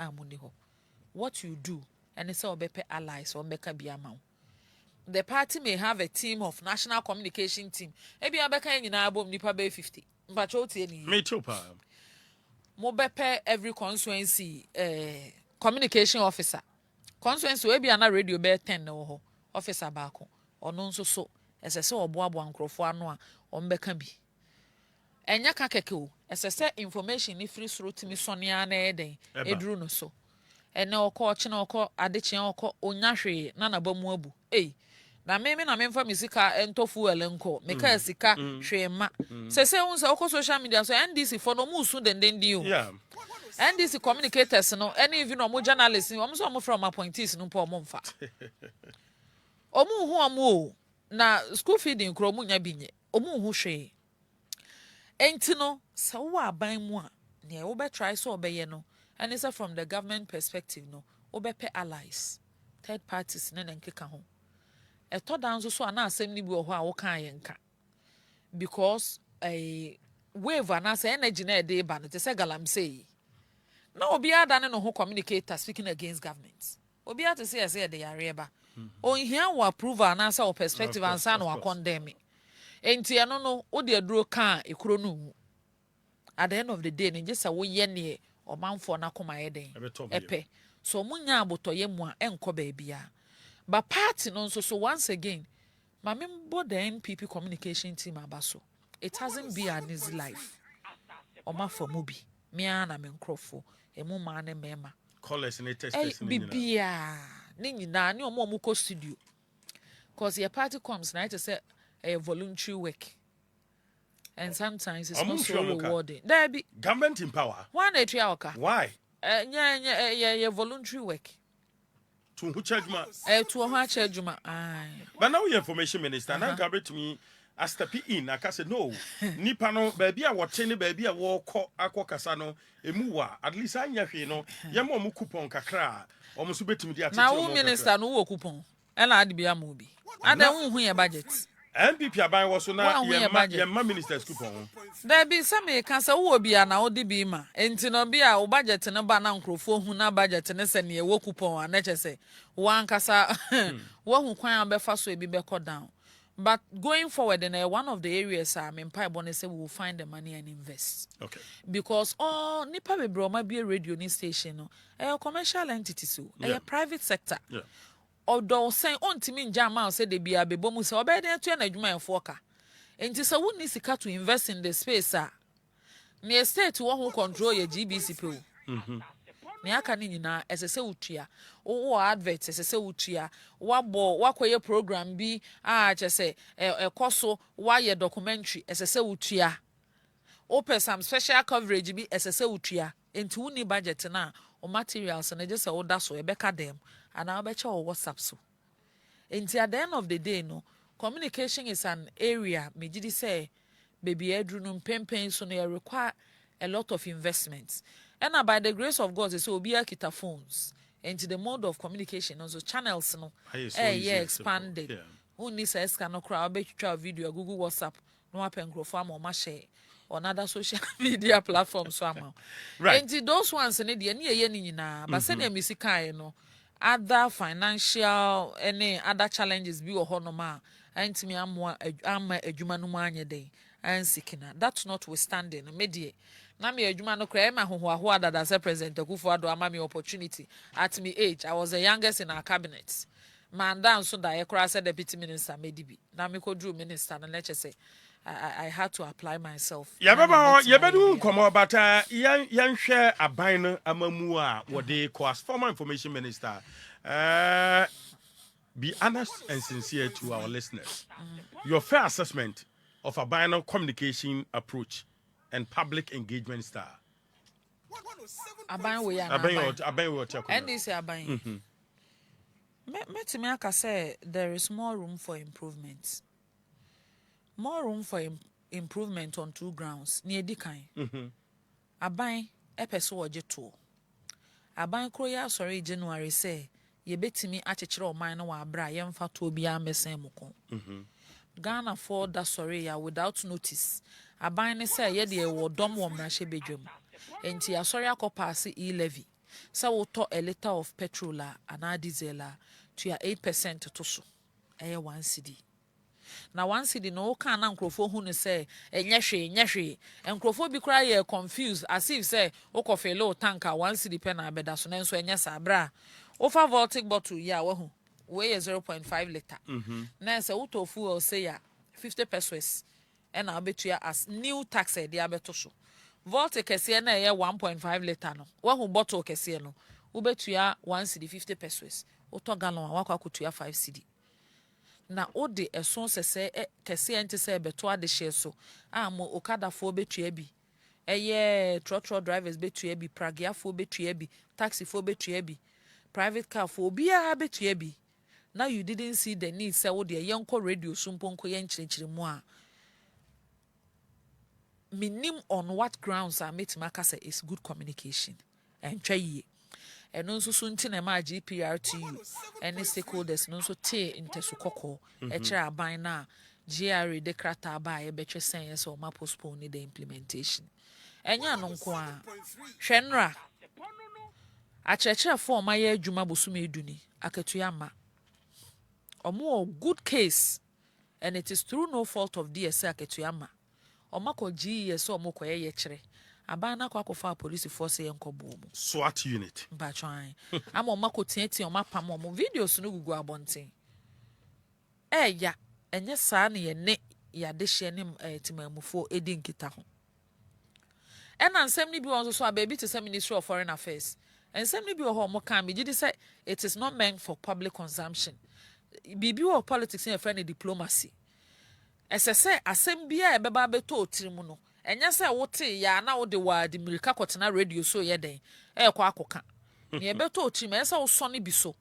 B: What you do and it's all bepe allies or beka biamau. The party may have a team of national communication team. Ebi abeka nyina abom nipa be 50. But what any?
A: Me too, pa.
B: Mo bepe every constituency communication officer. Constituency we be na radio be 10 no ho. Officer baako. Ono nso so ese se oboabo ankrofo ano a ombeka bi. Enya ka keke o. ɛsɛ information ni free through timi sonia na eden eduru no so ene okọ chi na okọ adechia okọ onyahwe na na bamu abu na me na me mfa misika entofu ele nko me ka sika hwema se unsa okọ social media so NDC for no musu denden di o NDC communicators no any even no journalists no so mo from appointees no po mo mfa omu hu omu na school feeding kro mu nya binye omu hu hwe enti no se wo aban mu a ne wo be try so obeye no and it's from the government perspective no wo be pe allies third parties ne nkeka ho eto dan so ana asem ni bi wo ho a wo kan ye nka because a wave ana say energy na e dey ba no te say Galamsey na obi ada ne no ho communicator speaking against government obi ate say dey yare ba on here wo approve ana say perspective and say no condemn enti eno no wo de aduro kan ekuro no at the end of the day ne just say wo ye ne omanfo na koma ye den epe so munya abotoye mu a enko ba bia but party no so once again mame mbo the NPP communication team abaso it hasn't been an easy life oma for mubi me na me nkrofo emu ma na mema
A: callers and testers
B: bibia ni nyina ni omo ko studio cause your party comes na it say a voluntary work and sometimes it's not so rewarding there be
A: government in power
B: one etuaoka
A: why
B: yeah voluntary work
A: to who charge ma
B: to who charge ma
A: but now you information minister now come to me I step in I say no nipa no baby a wote ne baby a wo kọ akọkasa no emu wa at least anya hwe no ye mo mu coupon kakra o mo so betimi dia tete
B: na wo minister no wo coupon e na ade bia ma obi ada wo hu ye budget
A: MPP aban wo so na ye ma ministers coupon
B: there be some can say wo bia na wo de bi ma enti no bia wo budget no ba na nkrofo hu na budget ne se ne wo coupon a na che se wo ankasa wo hu kwan abefa so ebi be cut down. But going forward, in one of the areas, I mean, Pipe say we will find the money and invest.
A: Okay.
B: Because nipa be bro might be a radio news station, a commercial entity, so a private sector.
A: Yeah.
B: Although saying on to me, Jamal said they be a bebomu so obey there to an adjuma foka. And it's a wood needs to invest in the space, sir. Near state to one who control your GBC pool. Ni aka ni nyina esese utua wo advert esese utua wabo wakoye program bi chese ekoso waye documentary esese utua open some special coverage bi esese utua enti woni budget na o materials na je se wo da so ebeka dem ana obecha o WhatsApp so enti at the end of the day no communication is an area me gidi say baby edru no pempen so no require a lot of investments. And by the grace of God, so be kita phones into the mode of communication. Also channels no, expanded. Who needs a scan or crowd? Bet you video, Google WhatsApp, no appen grow farm or share on other social media platforms somehow.
A: Right.
B: And those ones in the near na, but send a musica, other financial any other challenges be or honoma. And to me, I'm a jumanumanya day and seeking that's notwithstanding media. Na me adwuma no kra ma hoho adada se president Akufo-Addo ama me opportunity at me age I was the youngest in our cabinet man down so that I kra said deputy minister medibi na me ko drew minister na lecture say I had to apply myself
A: ya bedu komo bata yan hwe aban no amamu a wode ko as former information minister be honest and sincere to our listeners. Your fair assessment of a binary communication approach and public engagement style.
B: Aban we and this aban. Me aka say there is more room for improvement. More room for improvement on two grounds. Near dikan. Aban epeso oje to. Aban kroya sorry January say ye betimi achechire oman na wa abra ye mfa to bia mesen mukon. Ghana for that sorry ya without notice. Aban ne say ye de wo dom wo mrahye bedwam. Enti asori akopase e-levy. Say wo to a liter of petrol and diesel to ya 8% to so. Eye 1 cedi. Na 1 cedi no kan na nkrofo hu ne say enye hwe nkrofo bi kra ye confused as if say okofe low tanker 1 cedi pe na abeda so nenso enye sa bra. Over voltic bottle ya wo hu weigh 0.5 liter. Na say uto fuel say ya 50 pesos and I'll bet you as new tax de abeto so. vault kɛseɛ na ɛyɛ 1.5 liter no wahu bottle kɛseɛ no wobɛtua 1 cedi 50 pesos wotɔ gallon a wakɔ akɔtua 5 cedi na ode ɛso sɛsɛ kɛseɛ nte sɛ ɛbɛto ade hyɛ so a mo okadafoɔ bɛtua bi ɛyɛ trotro drivers bɛtua bi pragiafoɔ bɛtua bi taxifoɔ bɛtua bi private car foɔ obiara bɛtua bi. Now you didn't see the need sɛ wode yɛnkɔ radio so mpo nkɔ yɛnkyerɛkyerɛ mu a menim on what grounds a mɛtumi aka sɛ is good communication ɛntwa yie ɛno nso so nti na ɛma GPRTU ɛne stakeholders no nso tee ntɛso kɔkɔɔ ɛkyerɛ aban no a GRA de krataa ba a yɛbɛtwɛ sɛn yɛ sɛ ɔma postpone the implementation ɛnyɛ ano nko a hwɛ nnora akyerɛkyerɛfoɔ ɔma yɛ adwuma bosom eduni akatua ma ɔmo good case and it is through no fault of DSA akatua ma ɔma kɔ GES ɔmo kɔ yɛ kyerɛ aban na kɔ akɔfa police force yɛ nkɔbɔ mu
A: SWAT unit
B: batwan ama ɔma kɔ tiatia ɔma pam ɔmo videos no gugu abɔnten ɛya ɛnyɛ saa ne yɛ ne yɛade hyɛ ne timamufo edi nkita ho ɛna nsɛm ni bi wɔn so a baabi te sɛ Ministry of Foreign Affairs nsɛm ni bi wɔ hɔ ɔmo kan me gye di sɛ it is not meant for public consumption bibi wɔ politics yɛ friend diplomacy ɛsɛ sɛ asɛm bi a ɛbɛba abɛtɔ otiri mu no ɛnyɛ sɛ wote ya na wode wa de mirika kɔtena radio so yɛ den ɛkɔ akɔka ne ɛbɛtɔ otiri mu ɛsɛ sɛ wosɔ ne bi so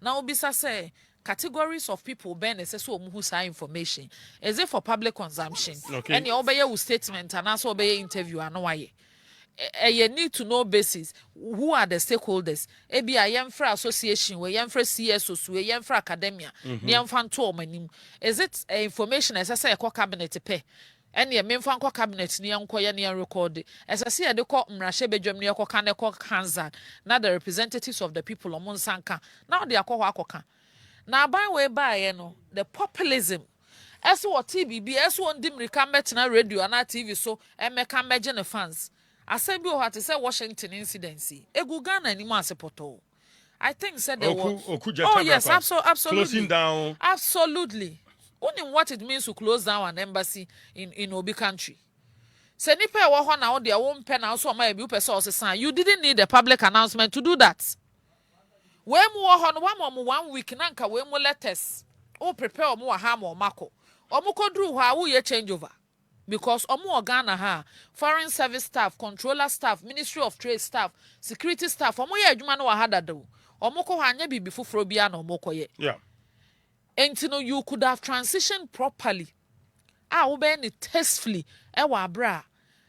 B: na wobisa sɛ categories of people bɛn ɛsɛ sɛ ɔmo hu saa information is it for public consumption ɛne ɔbɛyɛ wo statement anaasɛ ɔbɛyɛ interview ano wayɛ you need to know basis who are the stakeholders ebi a yɛmfra association we yɛmfra CSOs we yɛmfra academia ne yɛmfa nto ɔmanim is it information ɛsɛ sɛ ɛkɔ cabinet pɛ ɛne yɛmfa nkɔ cabinet ne yɛnkɔ yɛ ne yɛn record ɛsɛ sɛ yɛde kɔ mmarahyɛ badwam ne yɛkɔ ka ne kɔ Kansan na the representatives of the people ɔmo nsanka na ɔde akɔ hɔ akɔka na aban we baayɛ no the populism ɛso wɔ TVB ɛso wɔ ndi mmirika mɛtena radio ana TV so ɛmɛka mɛgye ne fans asɛm bi wɔ hɔ te sɛ Washington incidency egu Ghana anim asepɔtɔ I think said there was oh yes absolutely
A: closing down
B: absolutely only what it means to close down an embassy in Obi country sɛ nipa ɛwɔ hɔ na ɔde ɛwɔ mpɛ na ɔso ɔma ebi upɛ sɛ ɔsesan you didn't need a public announcement to do that wɛn mu wɔ hɔ no wɔn mo 1 week na nka wɛn mu letters o prepare ɔmo wɔ ha ma ɔmo akɔ ɔmo kɔ duru hɔ a woyɛ change over because ɔmo Ghana ha foreign service staff controller staff Ministry of Trade staff security staff ɔmo yɛ adwuma no wɔ ha dadaw ɔmo kɔ hɔ anya bibi foforɔ bia na ɔmo kɔ yɛ
A: yeah
B: enti no you could have transitioned properly a wobɛyɛ ne tastefully ɛwɔ abra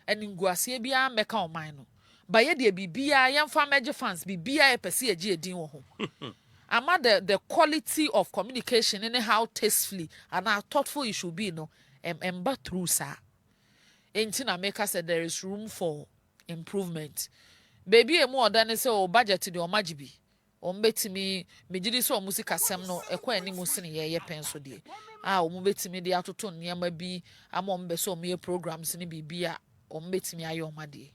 B: ɛninguaseɛ bia mɛka ɔman no ba yɛ deɛ bibia yɛmfa mɛgye fans bibia yɛ pɛsi agye edin wɔ ho ama the quality of communication and how tastefully and how thoughtful it should be no emba through sa enti na make us say there is room for improvement baby emu oda ne say o budget de o magibi o mbetimi megidi so o musika sem no ekwa anim se ne ye penso de o mbetimi de atoto nneema bi ama o mbe so o me programs ne bibia o mbetimi aye o made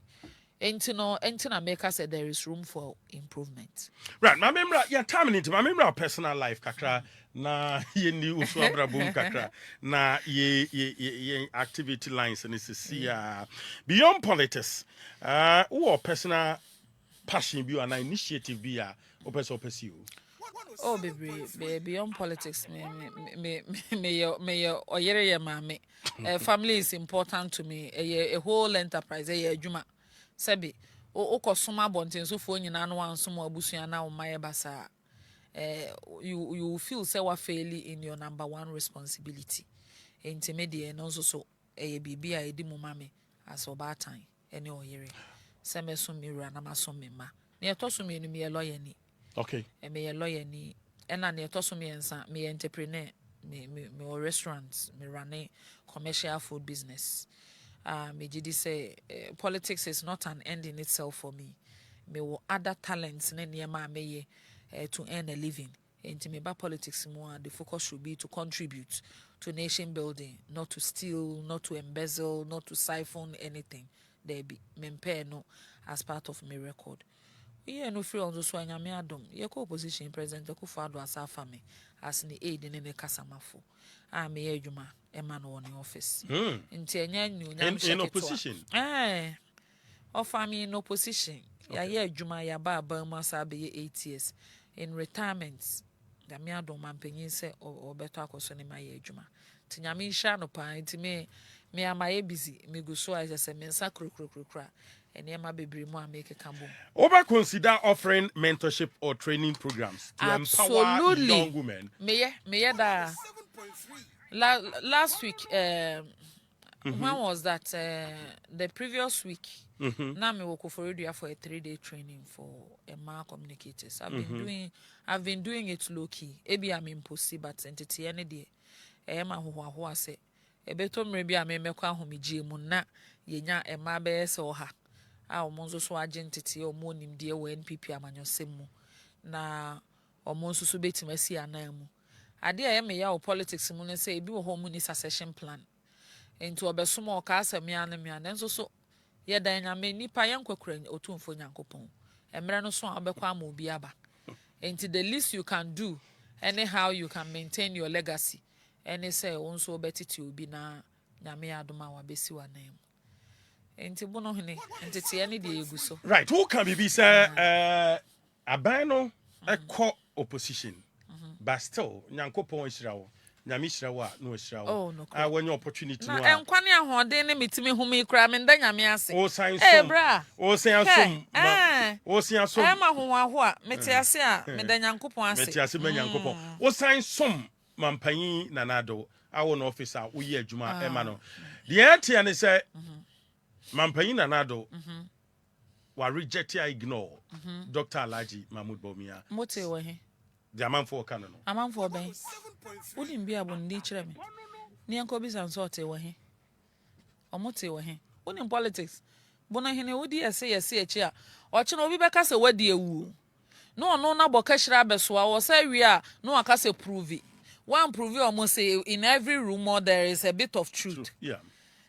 B: enti na make us say there is room for improvement
A: right my member ya time into my member personal life kakra na ye ni usu abrabum kakra na ye activity lines and see beyond politics or personal passion bi or an initiative bi a o pursue
B: oh baby beyond politics me oyere ye mame family is important to me a whole enterprise adwuma sebi okosoma bonten so fo nyina no ansom abusua na omaye basa you feel say wa fairly in your number one responsibility intermediate no so bibia edi mu mame as obatan ene oyere seme so mira na maso mema na etoso me enu me lawyer ni
A: okay
B: me lawyer ni ena na etoso me ensa me entrepreneur me restaurants me run commercial food business me gidi say politics is not an end in itself for me me wo other talents na niema ameye to earn a living into me ba politics more the focus should be to contribute to nation building, not to steal, not to embezzle, not to siphon anything there be mempe no as part of my record. We no free on so anyame adom ye ko opposition president Akufo-Addo asafa me as ni aid in the kasamafo me adwuma e ma no on office nti enya nyu nyam
A: in opposition
B: offer me in opposition. Ya Juma ya ba Burma sabe 8 years in retirement. Da me adom mampanyin se obeto akoso ne maye adwuma. Tinyame hia no pa nti me amaye busy me go so as say me nsa krokra. Ene ma bebre mu ameke kambo.
A: Over consider offering mentorship or training programs to empower young women.
B: Me da. Last week when was that the previous week now me work for radio for a 3-day training for Emma communicators. I've been doing it low key. Ebi am impossible but entity any day. Emma ho say ebeto mrebi am mekwa ahomegye mu na yenya Emma be se oha. A omonzo so agentity omo nimde we NPP amanyosem mu na omonzo so betimasi anan mu. Ade a me ya o politics mu ne say ebi wo ho mu ni succession plan. Into obesomo ka asemi anemia nso so ye dan nyame nipa yenkokura otumfo nyankopon emre no so abekwa ama obi aba into the least you can do anyhow you can maintain your legacy any say onso betiti obi na nyame adoma wa besi wa nam into Bonohene entity any de eguso
A: right who can be say aban no ekọ opposition but still nyankopon hirawo nyame hirawo no hirawo when your opportunity no
B: enkwane ahode ne metimi humi kra me nda nyame ase
A: o san som
B: bra
A: o san som o san som
B: ma ho a meti ase a me da nyankopon ase
A: meti ase me nyankopon o san som mampanyi nanado awo no officer wo ye adwuma ema no the atia ne say mampanyi nanado wa reject ya ignore Dr. Alhaji Mahmoud Bawumia
B: mote wo he
A: the amanfo ka no
B: amanfo ben wodi mbi abondi kire me ni enko bi san sort wo he omote wo he woni politics Bonohene wodi yesi echi a ochi na obi beka se wadi ewu no na boka hira abesoa wo say wi a no aka se prove one prove almost say in every rumor there is a bit of truth.
A: Yeah.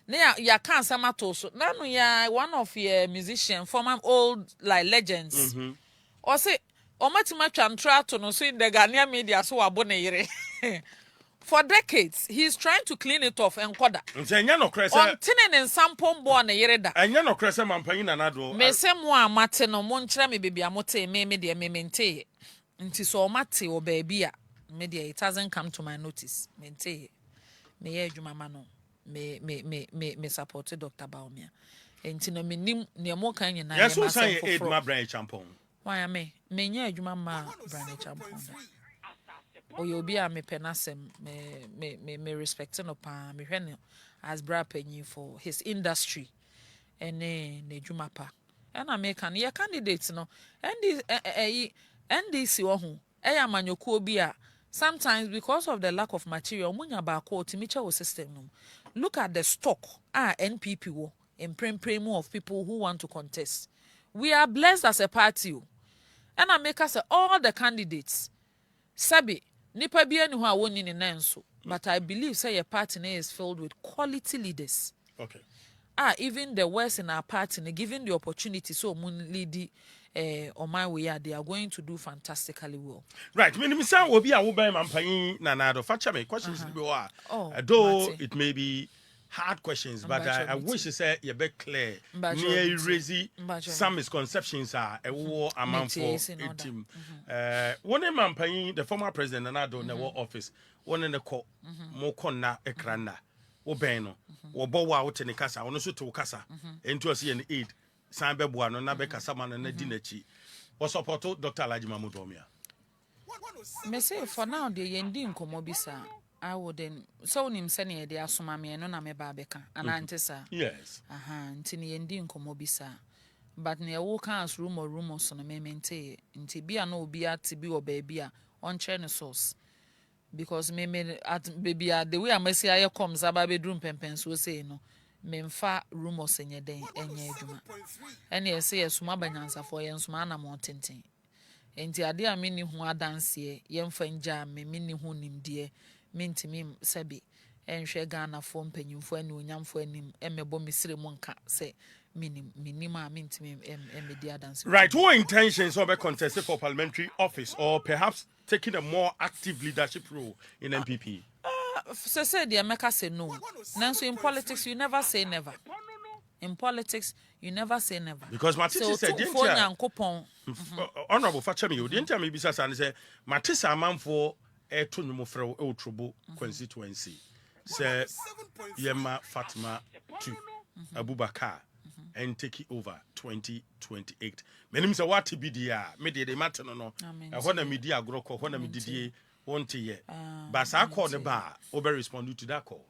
B: Ya can't samato so nanu ya one of your musician former old like legends. Or say omatima twantra to no so in the Ghanaian media so abone yire. For decades he's trying to clean it off and koda.
A: Nsenya no krese.
B: On tinen en sampon bo na yire da.
A: Enya no krese mampanyi nanado.
B: Me se mo amate no mo nkyra me bebia mote me de me mente. Nti so omate o baabi a media it hasn't come to my notice. Mente. Me ye adwuma ma no. Me supported Dr. Bawumia. Enti no me nim ne mo kan nyina
A: yes so say aid ma branch champon.
B: Why am me nye adwuma ma branch champon. Oyo obi a me penasem me respect no pa me hwe no as bra panyin for his industry ene ne adwuma pa. And me kan ye candidate no NDC wo ho amanyoku obi a sometimes because of the lack of material munya ba ko timicha wo system no. Look at the stock NPP wo in prem of people who want to contest. We are blessed as a party. And I make us all the candidates. Sabi, nipa bi eni ho a woni ne nanso. But I believe say your party is filled with quality leaders.
A: Okay.
B: Even the worst in our party, given the opportunity, so mun lead on my way, they are going to do fantastically well.
A: Right. Me say obi a wo ban mampanyi nanado. Facha me questions be wa. Though it may be hard questions, but I wish you say you be clear. Near raise some misconceptions are a war amount for a team. One mampanyi, the former president nanado na office. One in the court, mo konna ekrana. Obeno, Obo wa wote ne kasa, ono so to kasa, ento ase ye aid, san beboa no na be kasa man na di nachi. O support Dr. Alhaji Mahmoud Bawumia.
B: Me say for now de yendi nkomo bisa. I wouldn't so nim se ne de asoma me no na me ba beka anante sa.
A: Yes.
B: Nti ne yendi nkomo bisa. But ne wo kan as rumor so no me mente. Nti bia na obi ati bi oba bia on share no source. Because me at baby the way amesi aye comes aba bedroom pempen so say no memfa rumors enye den enye adwuma ene ese yesuma banyansa for yensuma na mo tenten enti ade a me ni ho adanse yemfa nja me ni ho nimde mentimi sabi enhwe Ghana fo mpanyimfo ani onyamfo anim emebo misire mu nka se minim a mentimi emedi adanse.
A: Right, what intentions of a contest for parliamentary office or perhaps taking a more active leadership role in NPP?
B: So say the America say no. Nanso in politics you never say never. in politics, you never say never.
A: Because my teacher said, Honorable Fatchami, you didn't tell me because I said, Matissa man for a tunumofro Otrobo constituency. Say, Yema Fatimatu Abubakar and take it over 2028. Many say what to be the media the matter no. I want a media groko, when a media won't ye. But I call the bar over respond to that call.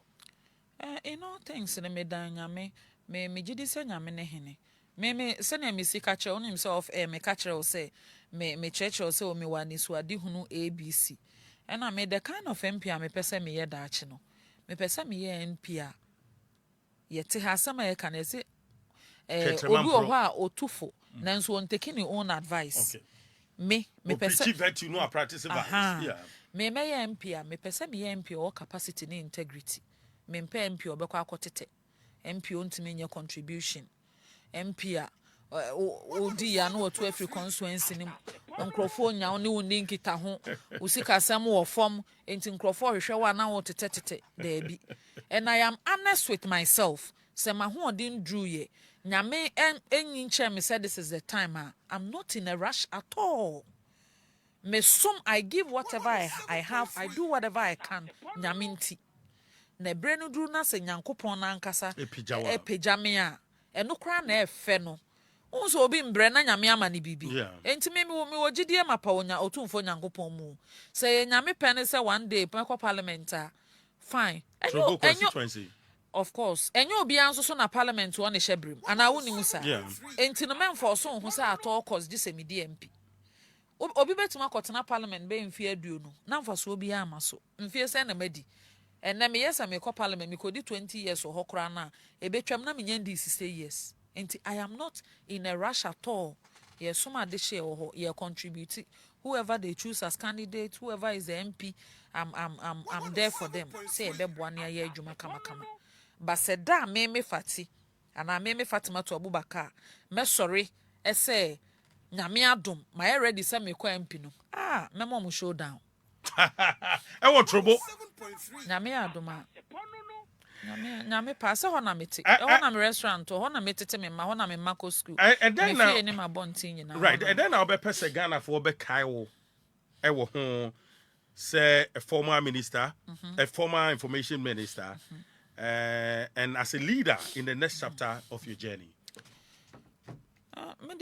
B: In all things in the medanyame, me jidi se nyame ne hene. Me sene me si catcher on himself, me catcher or say, me church or so me wani swadi hunu ABC. And I made the kind of MP me pese me ye dachino. Me pese me ye NP yet has some I can say obi owa otufo nanso on taking your own advice. Me pese
A: you know practice advice. Yeah.
B: Me MP me pese me MP or capacity ni integrity. Me MP obekwa akotete. MP ontimi nye contribution. MP odi ya no otu every constituency ni nkrofo nya oni woni nkita ho usika sam wo form enti nkrofo hwehwe wa na wo tetete there. And I am honest with myself. Say my ho odin drew ye nyame enyi nche me said this is the time. I'm not in a rush at all. Me some I give whatever I have, I do whatever I can nyame nti na brenu duru na se nyankopon na ankasa epejame a eno kra na efe no unso obi mbre na nyame ama ne bibi enti me wogidie mapa onya otumfo nyankopon mu se nyame pene se one day peko parliament fine enyo constituency of course enyo obi anso so na parliament won ehyebrem ana woni musa enti no menfo so ho se at all cause this me DMP obi betuma kotena parliament be mfie aduonu na mfa so obi ama so mfie se na madi. And na me yes I me call parliament me kodi 20 years or hokra na e betwam na me nyandi 60 years. And I am not in a rush at all. Yes, some de share or ye contribute. Whoever they choose as candidate, whoever is the MP, I'm there for them. Say be bwania ye djuma kama. But said da me fati and I me Fatimatu Abubakar. Me sorry, e say nyame adom my ready say me kwa MP no. Me mom show down.
A: I want trouble.
B: Nyame adoma. Nyame pass ho na meti. Ho na me restaurant, ho na metete me ma, ho na me mako school.
A: And then now
B: any ma bontin nyina.
A: Right, and then I'll be pese Ghana for be Kaiwo. E wo ho say a former minister, a former information minister, and as a leader in the next chapter of your journey.
B: Me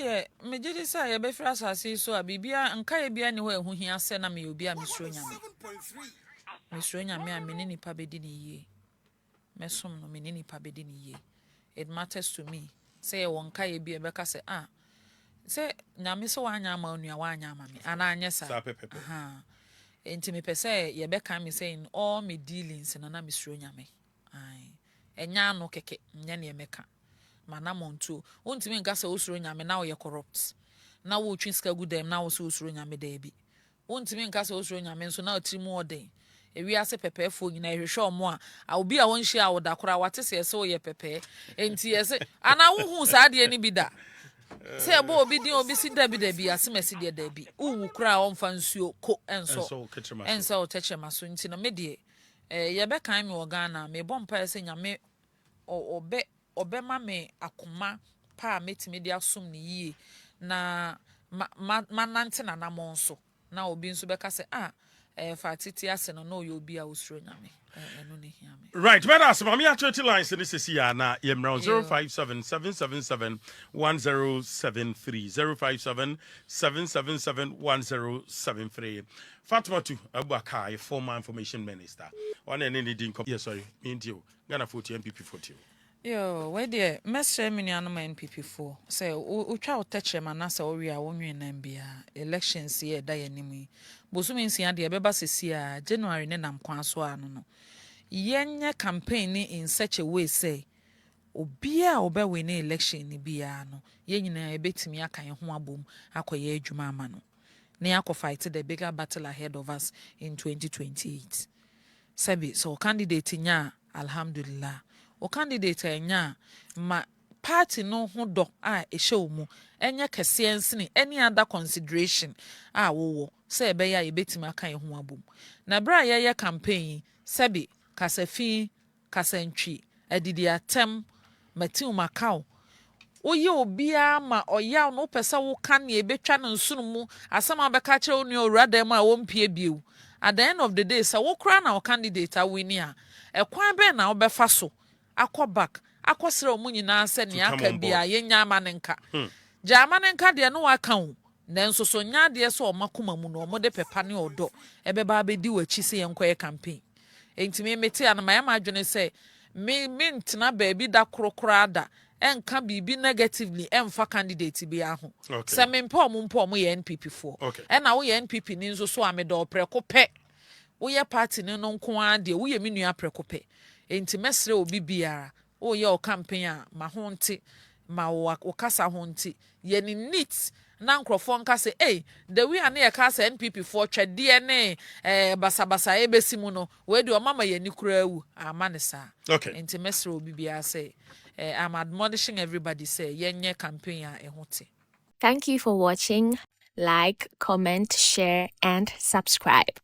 B: jidi say ye be fra Asaase so a bibia nka ye bia ne ho ehuhia se na me obi a misro nyame. Misro nyame a me ni pa bedi ni ye. Mesom no me ni pa bedi ni ye. It matters to me. Say won ka ye bia be ka say say nyame so wanya ama onua wanya ama me ana anye sa. Enti me pese ye be kan me say in all me dealings na misro nyame. Enya no keke nya ne meka. Manamontu untimi nka se osuro nyame na wo corrupt na wo twinska gudem na wo se osuro nyame da bi untimi nka se osuro nyame nso na otrimu ode ewi ase pepefo nyina ehwehwe omo a obi a wonhye a wodakora wate se se wo ye pepe enti yese ana wo hu sa de ni bi da se bo obi din obi si da bi ase mesi de da bi uwu kura onfa nsuo ko enso o techema so enti no me de ye be kan me wo Ghana me bompa se nyame obema me akoma pa metimi dia som ne yie na manante na namonso na obi nso beka se fatiti ase no yo obi a osuro nyame eno ne hia me
A: right but as mama ya 20 lines in this year na yemra 0577771073 0577771073 Fatimatu Abubakar, former information minister on any din sorry indio Ghana 40 MPP 40.
B: Yo, where there, Mestre Miniano NPP4. Say, Ucha Techema Nasa Oria, women and Bia, elections here, Dianimi. Bosumi Sia, the Beba Sia, January Nenam Kwanswano. Yenya campaign in such a way, say, Obia obe winning election in Biano, Yenina Betimiaka and Huabum, Akoye Jumamano. Neako fight the bigger battle ahead of us in 2028. Sabi, so candidate nya, Alhamdulillah. O candidate enya ma party no ho do a ehye mu enya kese ensene any other consideration wo say be ya yebetima kan ho abom na bra ye campaign sabi kasafi kasantwi adidi atem Mati Macau. Oye obia ma oya no pesa wo kan ye betwa no nsunu mu asama beka kire oni owura ma wo mpie biu. At the end of the day, so wo kra na candidate a win ya. Ekwan be na wo befa so. Akọ back. Akọsere omu nyina se ne aka bia yenya amanenka. Ja amanenka de no waka wo. Nanso so nya de so omakoma mu no omode pepa ne odo. Ebeba abedi wachi se yenkoye campaign. Enti me meti an ma ma adwene se me ntena baabi da krokra da enka bibi negatively emfa candidate bi aho. Se me mpo ye NPP fo. E na wo ye NPP ni nso so ameda opreko pe. Wo ye party ni no nko ade wo ye me nua preko pe. Enti mesre obi biara wo ye o campaign a ma ho nte ma wo kasa ho nte ye ni neat na nkrofo nka se the we ane ye kasa NPP for twede ne basabasa ebesi mu no we de o mama ye ni kura wu ama ne sa. Enti mesre obi biara say I'm admonishing everybody say yenye campaign a ehote.
C: Thank you for watching. Like, comment, share, and subscribe.